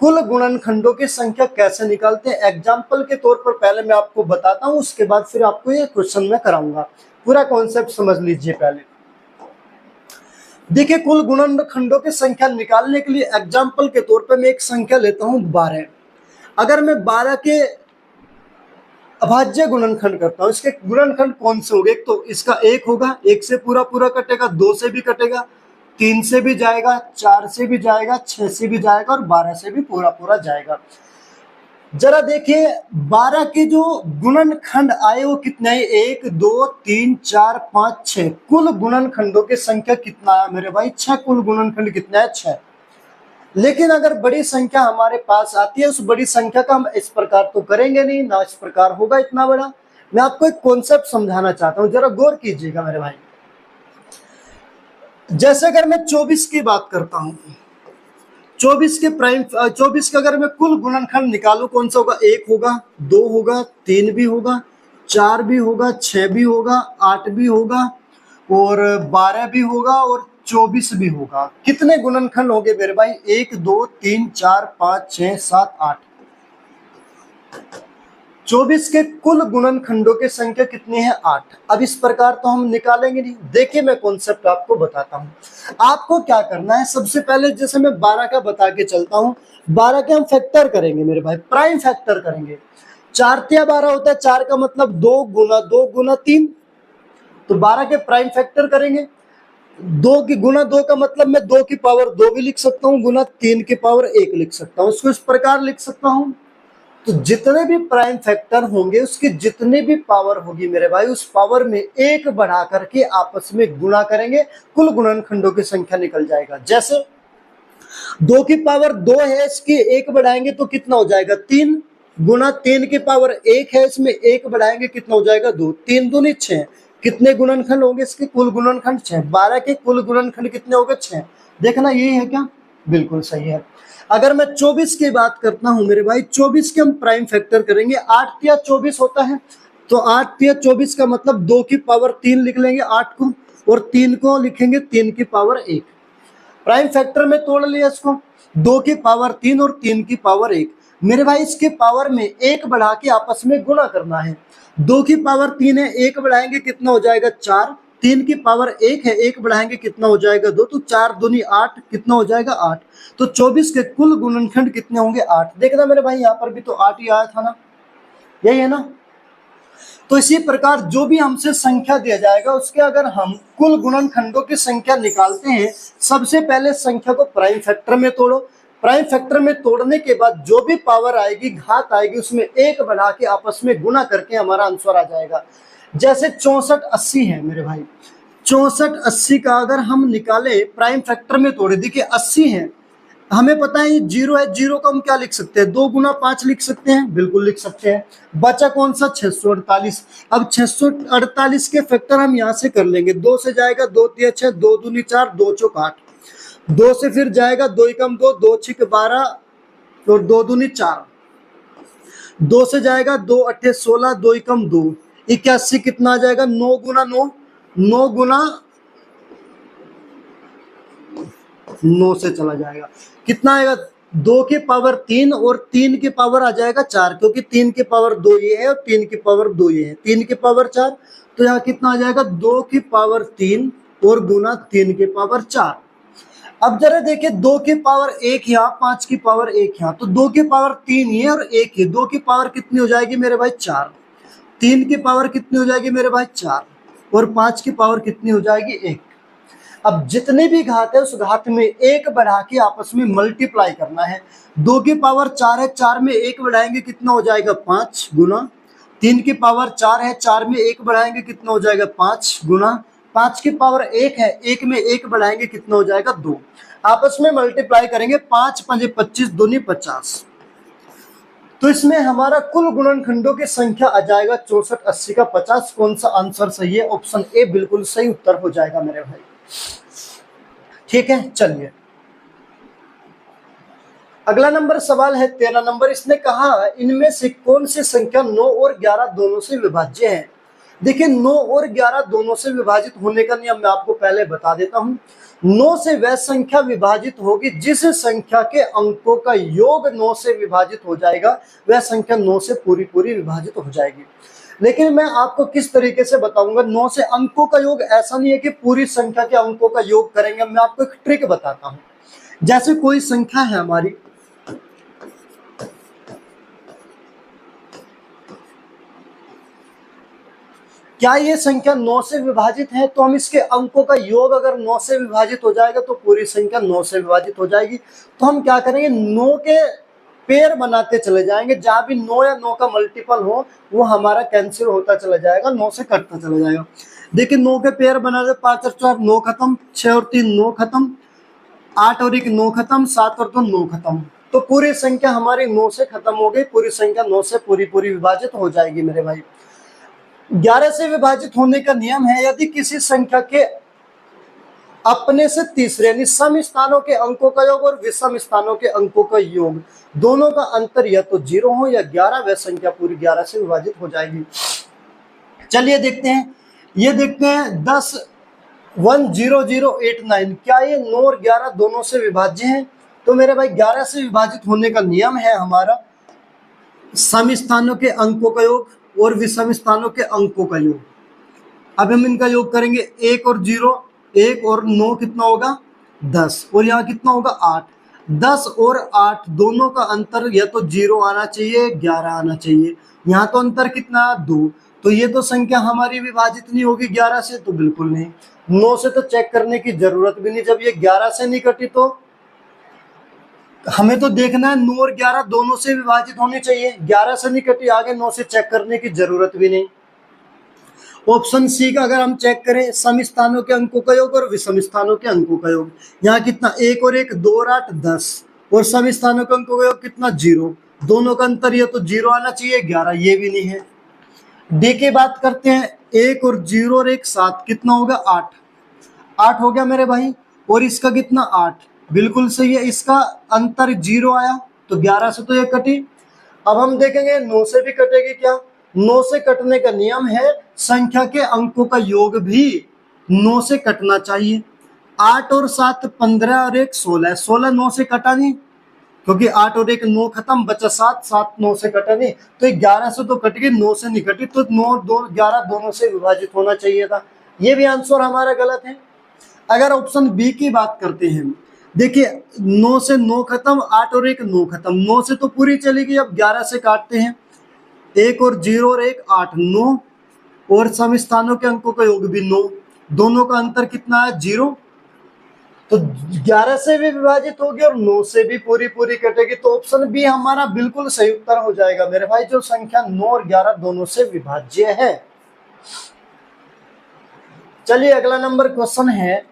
कुल गुणनखंडों की संख्या कैसे निकालते हैं। एग्जाम्पल के तौर पर पहले मैं आपको बताता हूं, उसके बाद फिर आपको ये क्वेश्चन में कराऊंगा। पूरा कॉन्सेप्ट समझ लीजिए। पहले देखिए कुल गुणनखंडों की संख्या निकालने के लिए एग्जाम्पल के तौर पर मैं एक संख्या लेता हूं 12। अगर मैं 12 के अभाज्य गुणनखंड करता हूं, इसके गुणनखंड कौन से होंगे, तो इसका 1 होगा, 1 से पूरा पूरा कटेगा, 2 से भी कटेगा, 3 से भी जाएगा, 4 से भी जाएगा, 6 से भी जाएगा और 12 से भी पूरा पूरा जाएगा। जरा देखिए 12 के जो गुणनखंड आए वो कितने आए, 1 2 3 4 5 6। कुल गुणनखंडों की संख्या कितना है मेरे भाई, 6। कुल गुणनखंड कितना है, 6। लेकिन अगर बड़ी संख्या हमारे पास आती है, उस बड़ी संख्या का हम इस प्रकार तो करेंगे नहीं, ना इस प्रकार होगा इतना बड़ा। मैं आपको एक कॉन्सेप्ट समझाना चाहता हूं, जरा गौर कीजिएगा मेरे भाई। जैसे अगर मैं 24 की बात करता हूं, 24 के प्राइम 24 का अगर मैं कुल गुणनखंड निकालू कौन सा होगा, 1 होगा, 2 होगा, 3 भी होगा, 4 भी होगा, 6 भी होगा, 8 भी होगा और 12 भी होगा और 24 भी होगा। कितने गुणनखंड हो गए मेरे भाई, 1 2 3 4 5 6 7 8। 24 के कुल गुणनखंडों की संख्या कितनी है, 8। अब इस प्रकार तो हम निकालेंगे नहीं। देखिए मैं कॉन्सेप्ट आपको बताता हूं। आपको क्या करना है, सबसे पहले जैसे मैं 12 का बता के चलता हूं, 12 के हम फैक्टर करेंगे मेरे भाई, प्राइम फैक्टर करेंगे। 4 तिया 12 होता है, 4 का मतलब 2 गुना 2 गुना 3, तो 12 के प्राइम फैक्टर करेंगे। 2 की गुना 2 का मतलब मैं 2 की पावर 2 भी लिख सकता हूँ, गुना 3 की पावर 1 लिख सकता हूँ। इसको इस प्रकार लिख सकता हूँ। तो जितने भी प्राइम फैक्टर होंगे उसकी जितनी भी पावर होगी मेरे भाई, उस पावर में 1 बढ़ा करके आपस में गुणा करेंगे, कुल गुणनखंडों की संख्या निकल जाएगा। जैसे 2 की पावर 2 है, इसकी 1 बढ़ाएंगे तो कितना हो जाएगा, 3, गुना 3 की पावर 1 है, इसमें 1 बढ़ाएंगे कितना हो जाएगा, 2, 3 दूनी 6। कितने गुणनखंड होंगे इसके, कुल गुणनखंड 6। 12 के कुल गुणनखंड कितने हो गए, 6। देखना यही है क्या, बिल्कुल सही है। अगर मैं 24 की बात करता हूं मेरे भाई, 24 के हम प्राइम फैक्टर करेंगे। 8 तिया 24 होता है, तो 8 तिया 24 का मतलब 2 की पावर 3 लिख लेंगे 8 को, और 3 को लिखेंगे 3 की पावर 1। प्राइम फैक्टर में तोड़ लिया इसको, 2 की पावर 3 और 3 की पावर 1। मेरे भाई इसके पावर में 1 बढ़ा के आपस में गुणा करना है। 2 की पावर 3 है, 1 बढ़ाएंगे कितना हो जाएगा, 4। 3 की पावर 1 है, 1 बढ़ाएंगे कितना हो जाएगा, 2, तो 4 दूनी 8, कितना हो जाएगा, 8। तो 24 के कुल गुणनखंड कितने होंगे, 8। देखना मेरे भाई यहाँ पर भी तो 8 ही आया था ना, यही है ना। तो इसी प्रकार जो भी हमसे संख्या दिया जाएगा उसके अगर हम कुल गुणनखंडों की संख्या निकालते हैं, सबसे पहले संख्या को प्राइम फैक्टर में तोड़ो। प्राइम फैक्टर में तोड़ने के बाद जो भी पावर आएगी, घात आएगी, उसमें 1 बढ़ा के आपस में गुणा करके हमारा आंसर आ जाएगा। जैसे 64 80 है मेरे भाई, 64 80 का अगर हम निकाले प्राइम फैक्टर में तोड़े, देखिए 80 है, हमें पता है ये 0 है, 0 का हम क्या लिख सकते हैं, 2 गुना 5 लिख सकते हैं, बिल्कुल लिख सकते हैं। बचा कौन सा, 648। अब 648 के फैक्टर हम यहाँ से कर लेंगे। 2 से जाएगा 2 तिया 6, 2 दूनी 4, 2 चौक 8। 2 से फिर जाएगा 2 एकम 2, 2 छिक 12 और 2 दूनी 4। 2 से जाएगा 2 अट्ठे 16, 2 एकम 2, 81। कितना आ जाएगा, 9 गुना 9, 9 गुना 9 से चला जाएगा, कितना आएगा, 2 की पावर 3 और 3 की पावर आ जाएगा 4, क्योंकि 3 की पावर 2 ये है और 3 की पावर 2 ये है, 3 की पावर 4। तो यहाँ कितना आ जाएगा, 2 की पावर 3 और गुना 3 की पावर 4। अब जरा देखिए 2 की पावर 1 यहाँ, 5 की पावर 1 यहाँ, तो 2 की पावर 3 ये और 1 ये, 2 की पावर कितनी हो जाएगी मेरे भाई, 4। 3 की पावर कितनी हो जाएगी मेरे भाई, 4, और 5 की पावर कितनी हो जाएगी, 1। अब जितने भी घात है उस घात में 1 बढ़ा के आपस में मल्टीप्लाई करना है। 2 की पावर 4 है, 4 में 1 बढ़ाएंगे कितना हो जाएगा, 5 गुना। 3 की पावर 4 है, 4 में 1 बढ़ाएंगे कितना हो जाएगा, 5 गुना। 5 की पावर 1 है, 1 में 1 बढ़ाएंगे कितना हो जाएगा, 2। आपस में मल्टीप्लाई करेंगे, 5 पंजे 25, दूनी 50। तो इसमें हमारा कुल गुणनखंडों की संख्या आ जाएगा 64 80 का 50। कौन सा आंसर सही है, ऑप्शन ए बिल्कुल सही उत्तर हो जाएगा मेरे भाई। ठीक है, चलिए अगला नंबर सवाल है 13 नंबर। इसने कहा इनमें से कौन सी संख्या 9 और 11 दोनों से विभाज्य है। देखिए 9 और 11 दोनों से विभाजित होने का नियम मैं आपको पहले बता देता हूं। 9 से वह संख्या विभाजित होगी जिस संख्या के अंकों का योग 9 से विभाजित हो जाएगा, वह संख्या 9 से पूरी पूरी विभाजित हो जाएगी। लेकिन मैं आपको किस तरीके से बताऊंगा, 9 से अंकों का योग ऐसा नहीं है कि पूरी संख्या के अंकों का योग करेंगे। मैं आपको एक ट्रिक बताता हूं। जैसे कोई संख्या है हमारी, क्या ये संख्या 9 से विभाजित है, तो हम इसके अंकों का योग अगर 9 से विभाजित हो जाएगा तो पूरी संख्या 9 से विभाजित हो जाएगी। तो हम क्या करेंगे, 9 के पेयर बनाते चले जाएंगे, जहां भी 9 या 9 का मल्टीपल हो वो हमारा कैंसिल होता चला जाएगा, 9 से कटता चला जाएगा। देखिए 9 के पेयर बना दे, 5 और 4 9 खत्म, 6 और 3 9 खत्म, 8 और 1 9 खत्म, 7 और 2 9 खत्म। तो पूरी संख्या हमारी 9 से खत्म हो गई, पूरी संख्या 9 से पूरी पूरी विभाजित हो जाएगी मेरे भाई। 11 से विभाजित होने का नियम है, यदि किसी संख्या के अपने से तीसरे यानी सम स्थानों के अंकों का योग और विषम स्थानों के अंकों का योग, दोनों का अंतर या तो 0 हो या 11, वह संख्या पूरी 11 से विभाजित हो जाएगी। चलिए देखते हैं, ये देखते हैं 10 10089, क्या ये 9 और 11 दोनों से विभाज्य हैं? तो मेरे भाई 11 से विभाजित होने का नियम है हमारा सम स्थानों के अंकों का योग और विषम स्थानों के अंकों का योग। अब हम इनका योग करेंगे, 1 और 0, 1 और 9 कितना होगा 10, और यहाँ कितना होगा 8। 10 और 8 दोनों का अंतर या तो 0 आना चाहिए 11 आना चाहिए, यहाँ तो अंतर कितना 2, तो ये तो संख्या हमारी विभाजित नहीं होगी 11 से, तो बिल्कुल नहीं। 9 से तो चेक करने की जरूरत भी नहीं, जब ये 11 से नहीं कटी तो हमें तो देखना है 9 और 11 दोनों से विभाजित होनी चाहिए, 11 से नहीं कटी, आगे 9 से चेक करने की जरूरत भी नहीं। ऑप्शन सी का अगर हम चेक करें, सम स्थानों के अंकों का योग और विषम स्थानों के अंकों का योग, यहाँ कितना 1 और 1 2 और 8 10, और सम स्थानों के अंकों का योग कितना 0, दोनों का अंतर ये तो 0 आना चाहिए 11, ये भी नहीं है। डी की बात करते हैं, 1 और 0 और 1 7, कितना होगा 8, 8 हो गया मेरे भाई, और इसका कितना 8, बिल्कुल सही है, इसका अंतर 0 आया, तो 11 से तो ये कटी। अब हम देखेंगे 9 से भी कटेगी क्या? 9 से कटने का नियम है संख्या के अंकों का योग भी 9 से कटना चाहिए। 8 और 7 15 और 1 16, 16 9 से कटा नहीं, क्योंकि 8 और 1 9 खत्म, बचा 7, 7 9 से कटा नहीं, तो 11 से तो कट गई, 9 से नहीं कटी, तो 9 2 11 दोनों से विभाजित होना चाहिए था, ये भी आंसर हमारा गलत है। अगर ऑप्शन बी की बात करते हैं, देखिए 9 से 9 खत्म, 8 और 1 9 खत्म, 9 से तो पूरी चलेगी, अब 11 से काटते हैं, 1 और 0 और 1 8 9, और सम स्थानों के अंकों का योग भी 9, दोनों का अंतर कितना है 0, तो 11 से भी विभाजित होगी और 9 से भी पूरी पूरी कटेगी, तो ऑप्शन बी हमारा बिल्कुल सही उत्तर हो जाएगा मेरे भाई, जो संख्या 9 और 11 दोनों से विभाज्य है। चलिए अगला नंबर क्वेश्चन है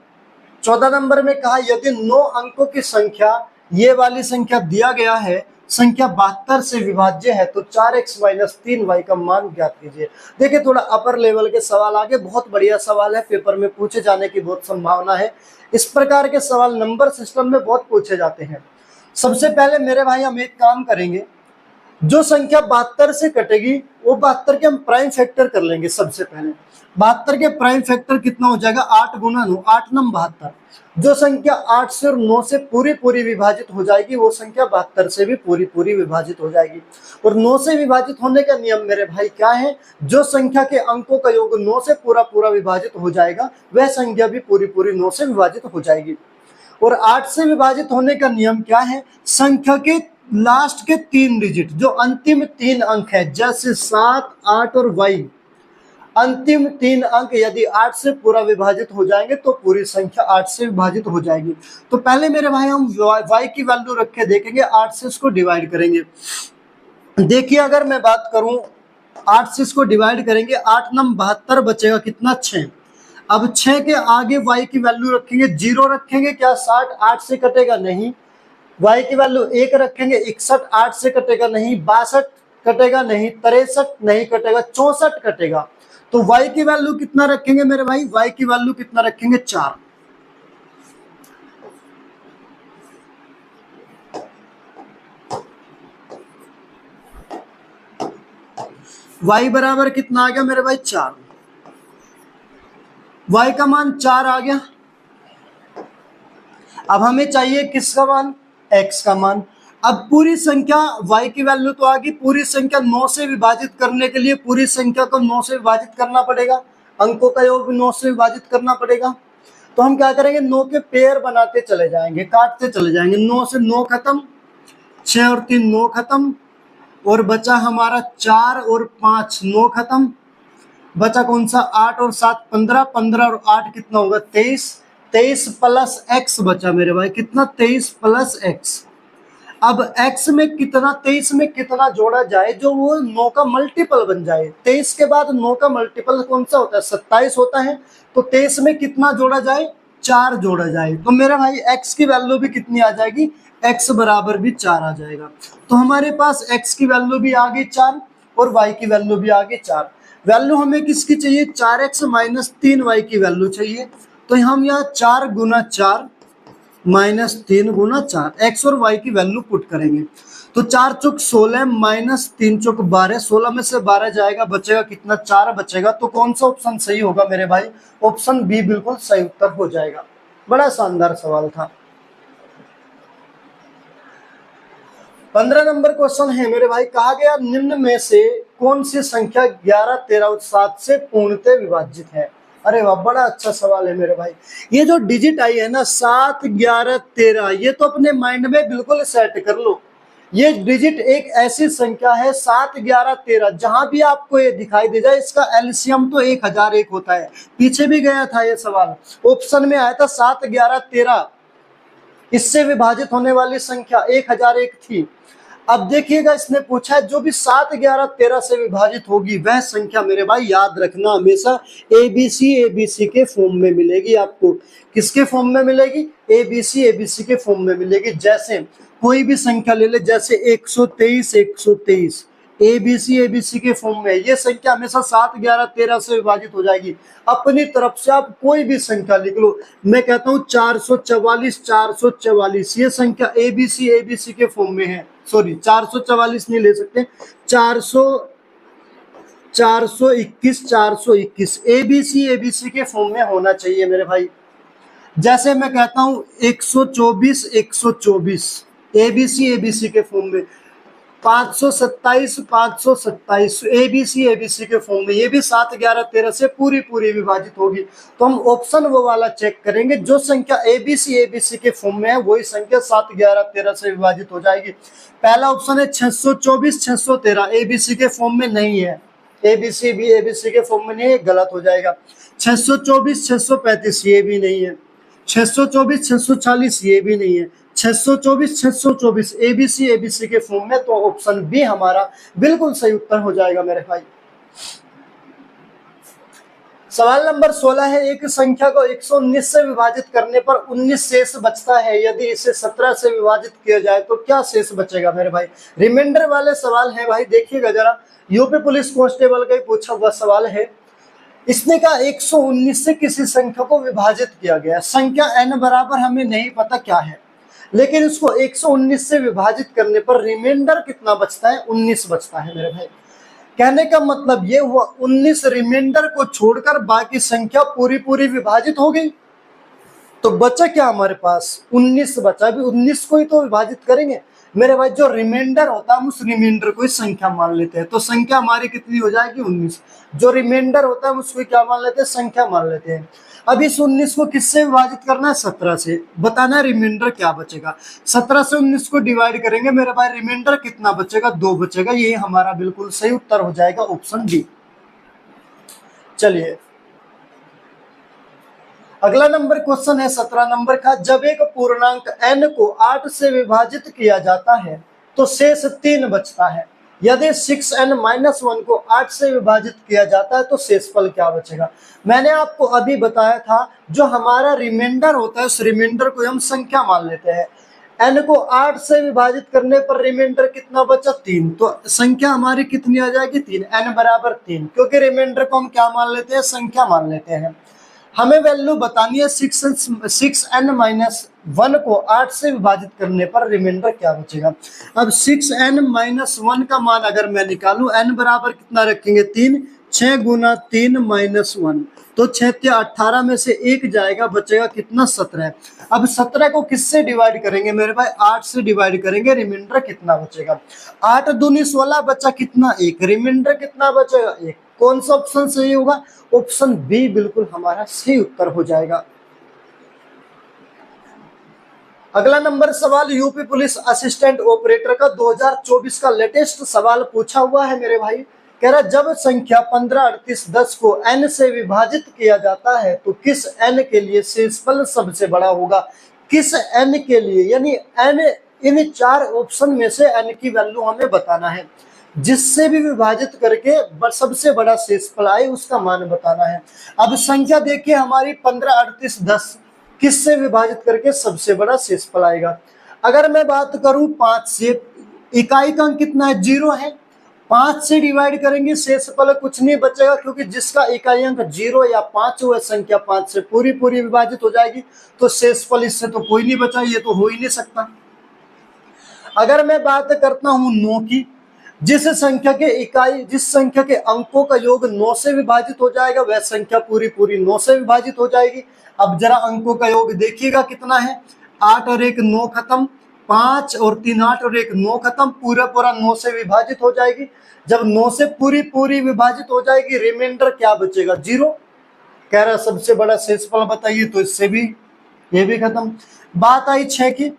14 नंबर में कहा, यदि 9 अंकों की संख्या, ये वाली संख्या दिया गया है, संख्या 72 से विभाज्य है, तो 4x - 3y का मान ज्ञात कीजिए। देखिए थोड़ा अपर लेवल के सवाल आगे, बहुत बढ़िया सवाल है, पेपर में पूछे जाने की बहुत संभावना है। इस प्रकार के सवाल नंबर सिस्टम में बहुत पूछे जाते हैं। सबसे पहले मेरे भाई हम एक काम करेंगे, जो संख्या 72 से कटेगी वो 72 के हम प्राइम फैक्टर कर लेंगे। सबसे पहले 72 के प्राइम फैक्टर कितना हो जाएगा 8 गुना 9, 8 9 72, जो संख्या 8 से और 9 से पूरी पूरी विभाजित हो जाएगी वो संख्या 72 से भी पूरी पूरी विभाजित हो जाएगी। और 9 से विभाजित होने का नियम मेरे भाई क्या है, जो संख्या के अंकों का योग 9 से पूरा पूरा विभाजित हो जाएगा वह संख्या भी पूरी पूरी 9 से विभाजित हो जाएगी। और 8 से विभाजित होने का नियम क्या है, संख्या के लास्ट के 3 डिजिट, जो अंतिम 3 अंक है, जैसे 7 8 और y, अंतिम 3 अंक यदि 8 से पूरा विभाजित हो जाएंगे तो पूरी संख्या 8 से विभाजित हो जाएगी। तो पहले मेरे भाई हम y की वैल्यू रख के देखेंगे, 8 से इसको डिवाइड करेंगे। देखिए अगर मैं बात करूं 8 से इसको डिवाइड करेंगे, 8 9 72 बचेगा कितना 6। अब 6 के आगे y की वैल्यू रखेंगे, 0 रखेंगे, क्या 60 8 से कटेगा नहीं, y की वैल्यू 1 रखेंगे, 61 8 से कटेगा नहीं, 62 कटेगा नहीं, 63 नहीं कटेगा, 64 कटेगा। तो y की वैल्यू कितना रखेंगे मेरे भाई, y की वैल्यू कितना रखेंगे 4। y बराबर कितना आ गया मेरे भाई 4, y का मान 4 आ गया। अब हमें चाहिए किसका मान, x का मान। अब पूरी संख्या y की वैल्यू तो आ गई, पूरी संख्या 9 से विभाजित करने के लिए पूरी संख्या को 9 से विभाजित करना पड़ेगा, अंकों का योग 9 से विभाजित करना पड़ेगा। तो हम क्या करेंगे, 9 के पेयर बनाते चले जाएंगे, काटते चले जाएंगे, 9 से 9 खत्म, 6 और 3 9 खत्म, और बचा हमारा 4 और 5 9 खत्म, बचा कौन सा 8 और 7 15, 15 और 8 कितना होगा 23, 23 प्लस x बचा मेरे भाई, कितना 23 प्लस x। अब x में कितना, 23 में कितना जोड़ा जाए जो वो 9 का मल्टीपल बन जाए। 23 के बाद 9 का मल्टीपल कौन सा होता है 27 होता है, तो 23 में कितना जोड़ा जाए 4 जोड़ा जाए, तो मेरा भाई x की वैल्यू भी कितनी आ जाएगी, x बराबर भी 4 आ जाएगा। तो हमारे पास x की वैल्यू भी आ गई 4 और y की वैल्यू भी आ गई 4। वैल्यू हमें किसकी चाहिए, 4x - 3y की वैल्यू चाहिए। तो हम यहाँ 4 गुना 4 माइनस 3 गुना 4 एक्स और वाई की वैल्यू पुट करेंगे। तो 4 चौक 16 माइनस 3 चौक 12, 16 में से 12 जाएगा, बचेगा कितना, 4 बचेगा। तो कौन सा ऑप्शन सही होगा मेरे भाई, ऑप्शन बी बिल्कुल सही उत्तर हो जाएगा। बड़ा शानदार सवाल था। 15 नंबर क्वेश्चन है मेरे भाई, कहा गया निम्न में से कौन सी संख्या 11, 13 और 7 से पूर्णतः विभाजित है। अरे वाह, बड़ा अच्छा सवाल है मेरे भाई। ये जो डिजिट आई है ना 7, 11, 13, ये तो अपने माइंड में बिल्कुल सेट कर लो। ये डिजिट एक ऐसी संख्या है 7, 11, 13, जहां भी आपको ये दिखाई दे जाए इसका एलसीएम तो 1001 होता है। पीछे भी गया था ये सवाल, ऑप्शन में आया था 7, 11, 13, इससे विभाजित होने वाली संख्या 1001 थी। अब देखिएगा इसने पूछा है जो भी 7, 11, 13 से विभाजित होगी वह संख्या मेरे भाई याद रखना हमेशा एबीसी के फॉर्म में मिलेगी आपको। किसके फॉर्म में मिलेगी, एबीसी के फॉर्म में मिलेगी। जैसे कोई भी संख्या ले ले, जैसे 123, 123 एबीसी के फॉर्म में, ये संख्या हमेशा 7, 11, 13 से विभाजित हो जाएगी। अपनी तरफ से आप कोई भी संख्या लिख लो, मैं कहता हूँ 444, 444, ये संख्या एबीसी के फॉर्म में है। सॉरी 444 नहीं ले सकते, 421, 421 एबीसी के फॉर्म में होना चाहिए मेरे भाई। जैसे मैं कहता हूँ 124, 124 एबीसी के फॉर्म में, 527, 527 एबीसी के फॉर्म में, ये भी 7, 11, 13 से पूरी विभाजित होगी। तो हम ऑप्शन वो वाला चेक करेंगे जो संख्या एबीसी के फॉर्म में है, वही संख्या 7, 11, 13 से विभाजित हो जाएगी। पहला ऑप्शन है 624, 613 एबीसी के फॉर्म में नहीं है, एबीसी के फॉर्म में नहीं है, गलत हो जाएगा। 624, 635 ये भी नहीं है, 624, 640 ये भी नहीं है, 624, 624 एबीसी के फॉर्म में, तो ऑप्शन बी हमारा बिल्कुल सही उत्तर हो जाएगा मेरे भाई। सवाल नंबर 16 है, एक संख्या को 119 से विभाजित करने पर 19 शेष बचता है, यदि इसे 17 से विभाजित किया जाए तो क्या शेष बचेगा मेरे भाई। रिमाइंडर वाले सवाल है भाई, देखिएगा जरा, यूपी पुलिस कांस्टेबल का ही पूछा हुआ सवाल है। इसने कहा 119 से किसी संख्या को विभाजित किया गया, संख्या n बराबर हमें नहीं पता क्या है, लेकिन इसको 119 से विभाजित करने पर रिमाइंडर कितना बचता है, 19 बचता है मेरे भाई। कहने का मतलब ये हुआ 19 रिमाइंडर को छोड़कर बाकी संख्या पूरी विभाजित हो गई, तो बचा क्या हमारे पास, 19 बचा। अभी 19 को ही तो विभाजित करेंगे मेरे भाई, जो रिमाइंडर होता है हम उस रिमाइंडर को ही संख्या मान लेते हैं, तो संख्या हमारी कितनी हो जाएगी, 19। जो रिमाइंडर होता है उसको क्या मान लेते हैं, संख्या मान लेते हैं। अब इस 19 को किससे विभाजित करना है, 17 से। बताना है रिमाइंडर क्या बचेगा, 17 से 19 को डिवाइड करेंगे मेरे भाई, रिमाइंडर कितना बचेगा, 2 बचेगा। ये हमारा बिल्कुल सही उत्तर हो जाएगा, ऑप्शन डी। चलिए अगला नंबर क्वेश्चन है 17 नंबर का, जब एक पूर्णांक n को 8 से विभाजित किया जाता है तो शेष 3 बचता है, यदि 6n-1 को 8 से विभाजित किया जाता है तो शेषफल क्या बचेगा। मैंने आपको अभी बताया था जो हमारा रिमाइंडर होता है उस रिमाइंडर को हम संख्या मान लेते हैं। n को 8 से विभाजित करने पर रिमाइंडर कितना बचा, 3, तो संख्या हमारी कितनी आ जाएगी, 3, n बराबर 3, क्योंकि रिमाइंडर को हम क्या मान लेते हैं, संख्या मान लेते हैं। हमें वैल्यू बतानी है 6n-1 को 8 से विभाजित करने पर रिमाइंडर क्या बचेगा। अब 6n-1 का मान अगर मैं निकालूं, n बराबर कितना रखेंगे, 3, 6 गुना 3 माइनस 1, तो 6 × 18 में से 1 जाएगा, बचेगा कितना, 17। अब 17 को किससे डिवाइड करेंगे मेरे भाई, 8 से डिवाइड करेंगे, रिमाइंडर कितना बचेगा, 8 दूनी 16 बचा कितना, 1, रिमाइंडर कितना बचेगा, 1। कौन सा ऑप्शन सही होगा, ऑप्शन बी बिल्कुल हमारा सही उत्तर हो जाएगा। अगला नंबर सवाल यूपी पुलिस असिस्टेंट ऑपरेटर का 2024 का लेटेस्ट सवाल पूछा हुआ है मेरे भाई। कह रहा जब संख्या 15, 38, 10 को n से विभाजित किया जाता है तो किस n के लिए शेषफल सबसे बड़ा होगा। किस n के लिए, यानी n, इन 4 ऑप्शन में से n की वैल्यू हमें बताना है, जिससे भी विभाजित करके सबसे बड़ा शेषफल आए उसका मान बताना है। अब संख्या देखिए हमारी 15, 38, 10 किससे विभाजित करके सबसे बड़ा शेषफल आएगा। अगर मैं बात करूं 5 से, इकाई का अंक कितना है, 0 है, 5 से डिवाइड करेंगे शेषफल कुछ नहीं बचेगा, क्योंकि जिसका इकाई अंक 0 या 5 वह संख्या 5 से पूरी पूरी विभाजित हो जाएगी, तो शेषफल इससे तो कोई नहीं बचा, ये तो हो ही नहीं सकता। अगर मैं बात करता हूं 9 की, जिस संख्या के अंकों का योग 9 से विभाजित हो जाएगा वह संख्या पूरी पूरी 9 से विभाजित हो जाएगी। अब जरा अंकों का योग देखिएगा कितना है, 8 और 1 9 खत्म, 5 और 3 8 और 1 9 खत्म, पूरा पूरा 9 से विभाजित हो जाएगी। जब 9 से पूरी पूरी विभाजित हो जाएगी, रिमाइंडर क्या बचेगा, 0। कह रहा सबसे बड़ा शेषफल बताइए, तो इससे भी ये भी खत्म। बात आई 6 की,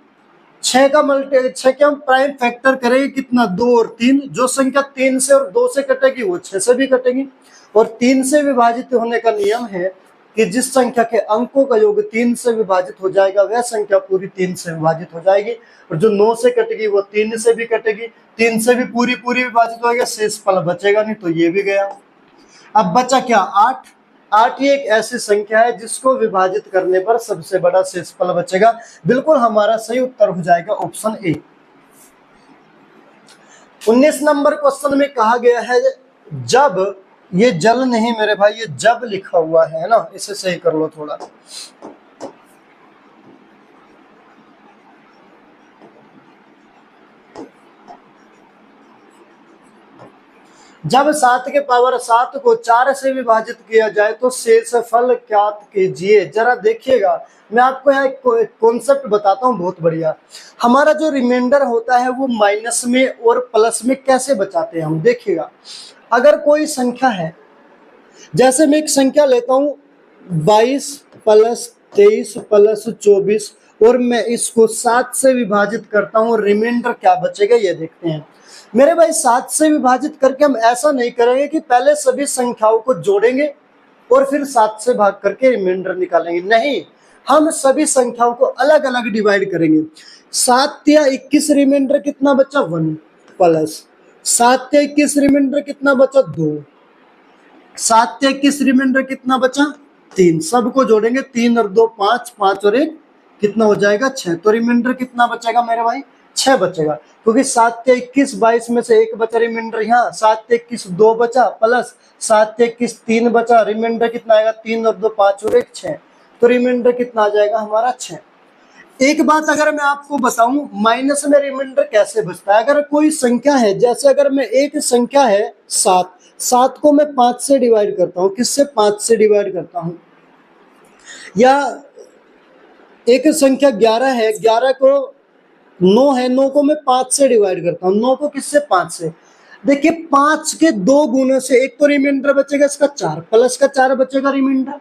6 के हम प्राइम फैक्टर करेंगे कितना, 2 और 3। जो संख्या 3 से और 2 से कटेगी वो 6 से भी कटेगी, और 3 से विभाजित होने का नियम है कि जिस संख्या के अंकों का योग 3 से विभाजित हो जाएगा वह संख्या पूरी 3 से विभाजित हो जाएगी, और जो 9 से कटेगी वो 3 से भी कटेगी, 3 से भी पूरी पूरी विभाजित होगा, शेषफल बचेगा नहीं, तो ये भी गया। अब बचा क्या, 8। 8 ही एक ऐसी संख्या है जिसको विभाजित करने पर सबसे बड़ा शेषफल बचेगा। बिल्कुल हमारा सही उत्तर हो जाएगा ऑप्शन ए। 19 नंबर क्वेश्चन में कहा गया है जब, ये जल नहीं मेरे भाई, ये जब लिखा हुआ है ना, इसे सही कर लो थोड़ा। जब 7 के पावर 7 को 4 से विभाजित किया जाए तो शेषफल ज्ञात कीजिए। जरा देखिएगा, मैं आपको यहाँ एक कॉन्सेप्ट बताता हूँ बहुत बढ़िया। हमारा जो रिमाइंडर होता है वो माइनस में और प्लस में कैसे बचाते हैं हम, देखिएगा। अगर कोई संख्या है, जैसे मैं एक संख्या लेता हूँ 22 प्लस 23 प्लस 24, और मैं इसको 7 से विभाजित करता हूँ, रिमाइंडर क्या बचेगा ये देखते हैं। मेरे भाई 7 से विभाजित करके हम ऐसा नहीं करेंगे कि पहले सभी संख्याओं को जोड़ेंगे और फिर 7 से भाग करके रिमाइंडर निकालेंगे, नहीं, हम सभी संख्याओं को अलग अलग डिवाइड करेंगे। 7 या 21 रिमाइंडर कितना बचा, 1, प्लस 7 या 21 रिमाइंडर कितना बचा, 2, 7 या 21 रिमाइंडर कितना बचा, 3। सबको जोड़ेंगे, 3 और 2 5, 5 और 1 कितना हो जाएगा, 6। तो रिमाइंडर कितना बचेगा मेरे भाई, 6 बचेगा, क्योंकि 7 या 21 22 में से 1 बचा रिमाइंडर यहाँ, 7 या 21 2 बचा, प्लस 7 या 21 3 बचा, रिमाइंडर कितना आएगा, 3 और 2 5 और 1 6। तो रिमाइंडर कितना आ जाएगा हमारा, 6। एक बात अगर मैं आपको बताऊं, माइनस में रिमाइंडर कैसे बचता है। अगर कोई संख्या है, जैसे अगर मैं एक संख्या है 7 को मैं 5 से डिवाइड करता हूं, किससे, 5 से डिवाइड करता हूं, या एक संख्या 11 है, 11 को 9 है, 9 को मैं 5 से डिवाइड करता हूँ, 9 को किससे, 5 से। देखिए 5 के 2 गुने से एक तो रिमाइंडर बचेगा इसका 4, प्लस का 4 बचेगा रिमाइंडर,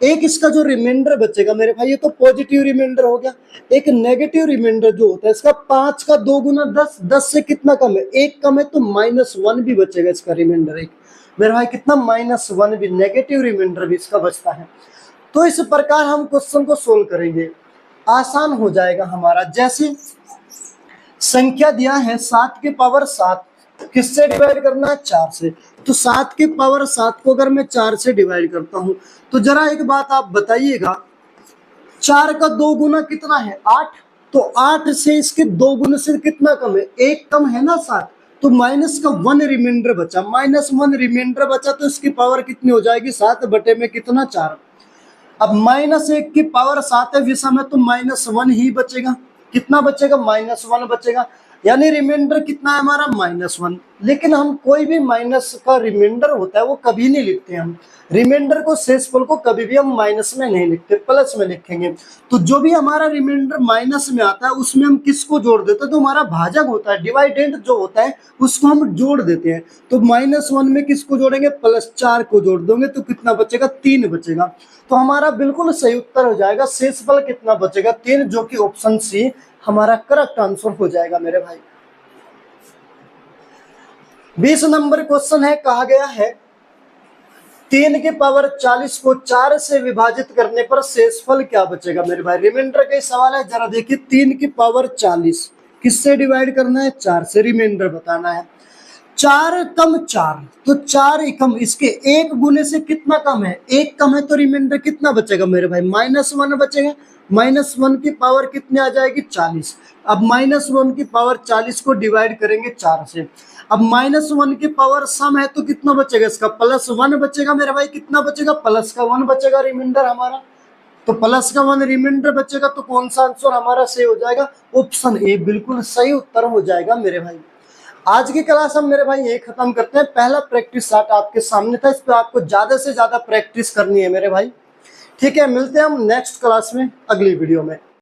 एक इसका जो रिमाइंडर बचेगा मेरे भाई, ये तो पॉजिटिव रिमाइंडर हो गया। एक नेगेटिव रिमाइंडर जो होता है इसका 5 का 2 गुना 10, 10 से कितना कम है, 1 कम है, तो -1 भी बचेगा इसका रिमाइंडर, एक मेरे भाई कितना, -1 भी, नेगेटिव रिमाइंडर भी इसका बचता है। तो इस प्रकार हम क्वेश्चन को सोल्व करेंगे, आसान हो जाएगा हमारा। जैसे संख्या दिया है 7 के पावर 7, किससे डिवाइड करना है, 4 से। तो 7 के पावर 7 को अगर मैं 4 से डिवाइड करता हूं, तो जरा एक बात आप बताइएगा, 4 का 2 गुना कितना है, 8। तो 8 से इसके 2 गुने से कितना कम है, 1 कम है ना, 7। तो माइनस का 1 रिमाइंडर बचा, -1 रिमाइंडर बचा, तो इसकी पावर कितनी हो जाएगी, 7 बटे में कितना, 4। अब -1 की पावर 7 है विषम है, तो -1 ही बचेगा, कितना बचेगा, -1 बचेगा, यानी रिमाइंडर कितना है हमारा, -1। लेकिन हम कोई भी माइनस का रिमाइंडर होता है वो कभी नहीं लिखते, हम रिमाइंडर को, शेषफल को कभी भी हम माइनस में नहीं लिखते, प्लस में लिखेंगे। तो जो भी हमारा रिमाइंडर माइनस में आता है उसमें हम किसको जोड़ देते हैं, तो हमारा भाजक होता है, डिवाइडेंड जो होता है उसको हम जोड़ देते हैं। तो -1 में किसको जोड़ेंगे, +4 को जोड़ देंगे, तो कितना बचेगा, 3 बचेगा। तो हमारा बिल्कुल सही उत्तर हो जाएगा, शेषफल कितना बचेगा, 3, जो कि ऑप्शन सी हमारा करेक्ट आंसर हो जाएगा मेरे भाई। 20 नंबर क्वेश्चन है, कहा गया है 3 के पावर 40 को 4 से विभाजित करने पर शेषफल क्या बचेगा मेरे भाई। रिमाइंडर का सवाल है, जरा देखिए 3 की पावर 40 किससे डिवाइड करना है, 4 से, रिमाइंडर बताना है। 4 कम 4, तो 4 एकम, इसके 1 गुने से कितना कम है, 1 कम है, तो रिमाइंडर कितना बचेगा मेरे भाई, -1 बचेगा। -1 की पावर कितनी आ जाएगी, 40। अब -1 की पावर 40 को डिवाइड करेंगे 4 से। अब -1 की पावर सम है तो कितना बचेगा, इसका +1 बचेगा मेरे भाई, कितना बचेगा, +1 बचेगा रिमाइंडर हमारा। तो +1 रिमाइंडर बचेगा, तो कौन सा आंसर हमारा सही हो जाएगा, ऑप्शन ए बिल्कुल सही उत्तर हो जाएगा मेरे भाई। आज की क्लास हम मेरे भाई ये खत्म करते हैं। पहला प्रैक्टिस सेट आपके सामने था, इस पे आपको ज्यादा से ज्यादा प्रैक्टिस करनी है मेरे भाई। ठीक है, मिलते हैं हम नेक्स्ट क्लास में अगली वीडियो में।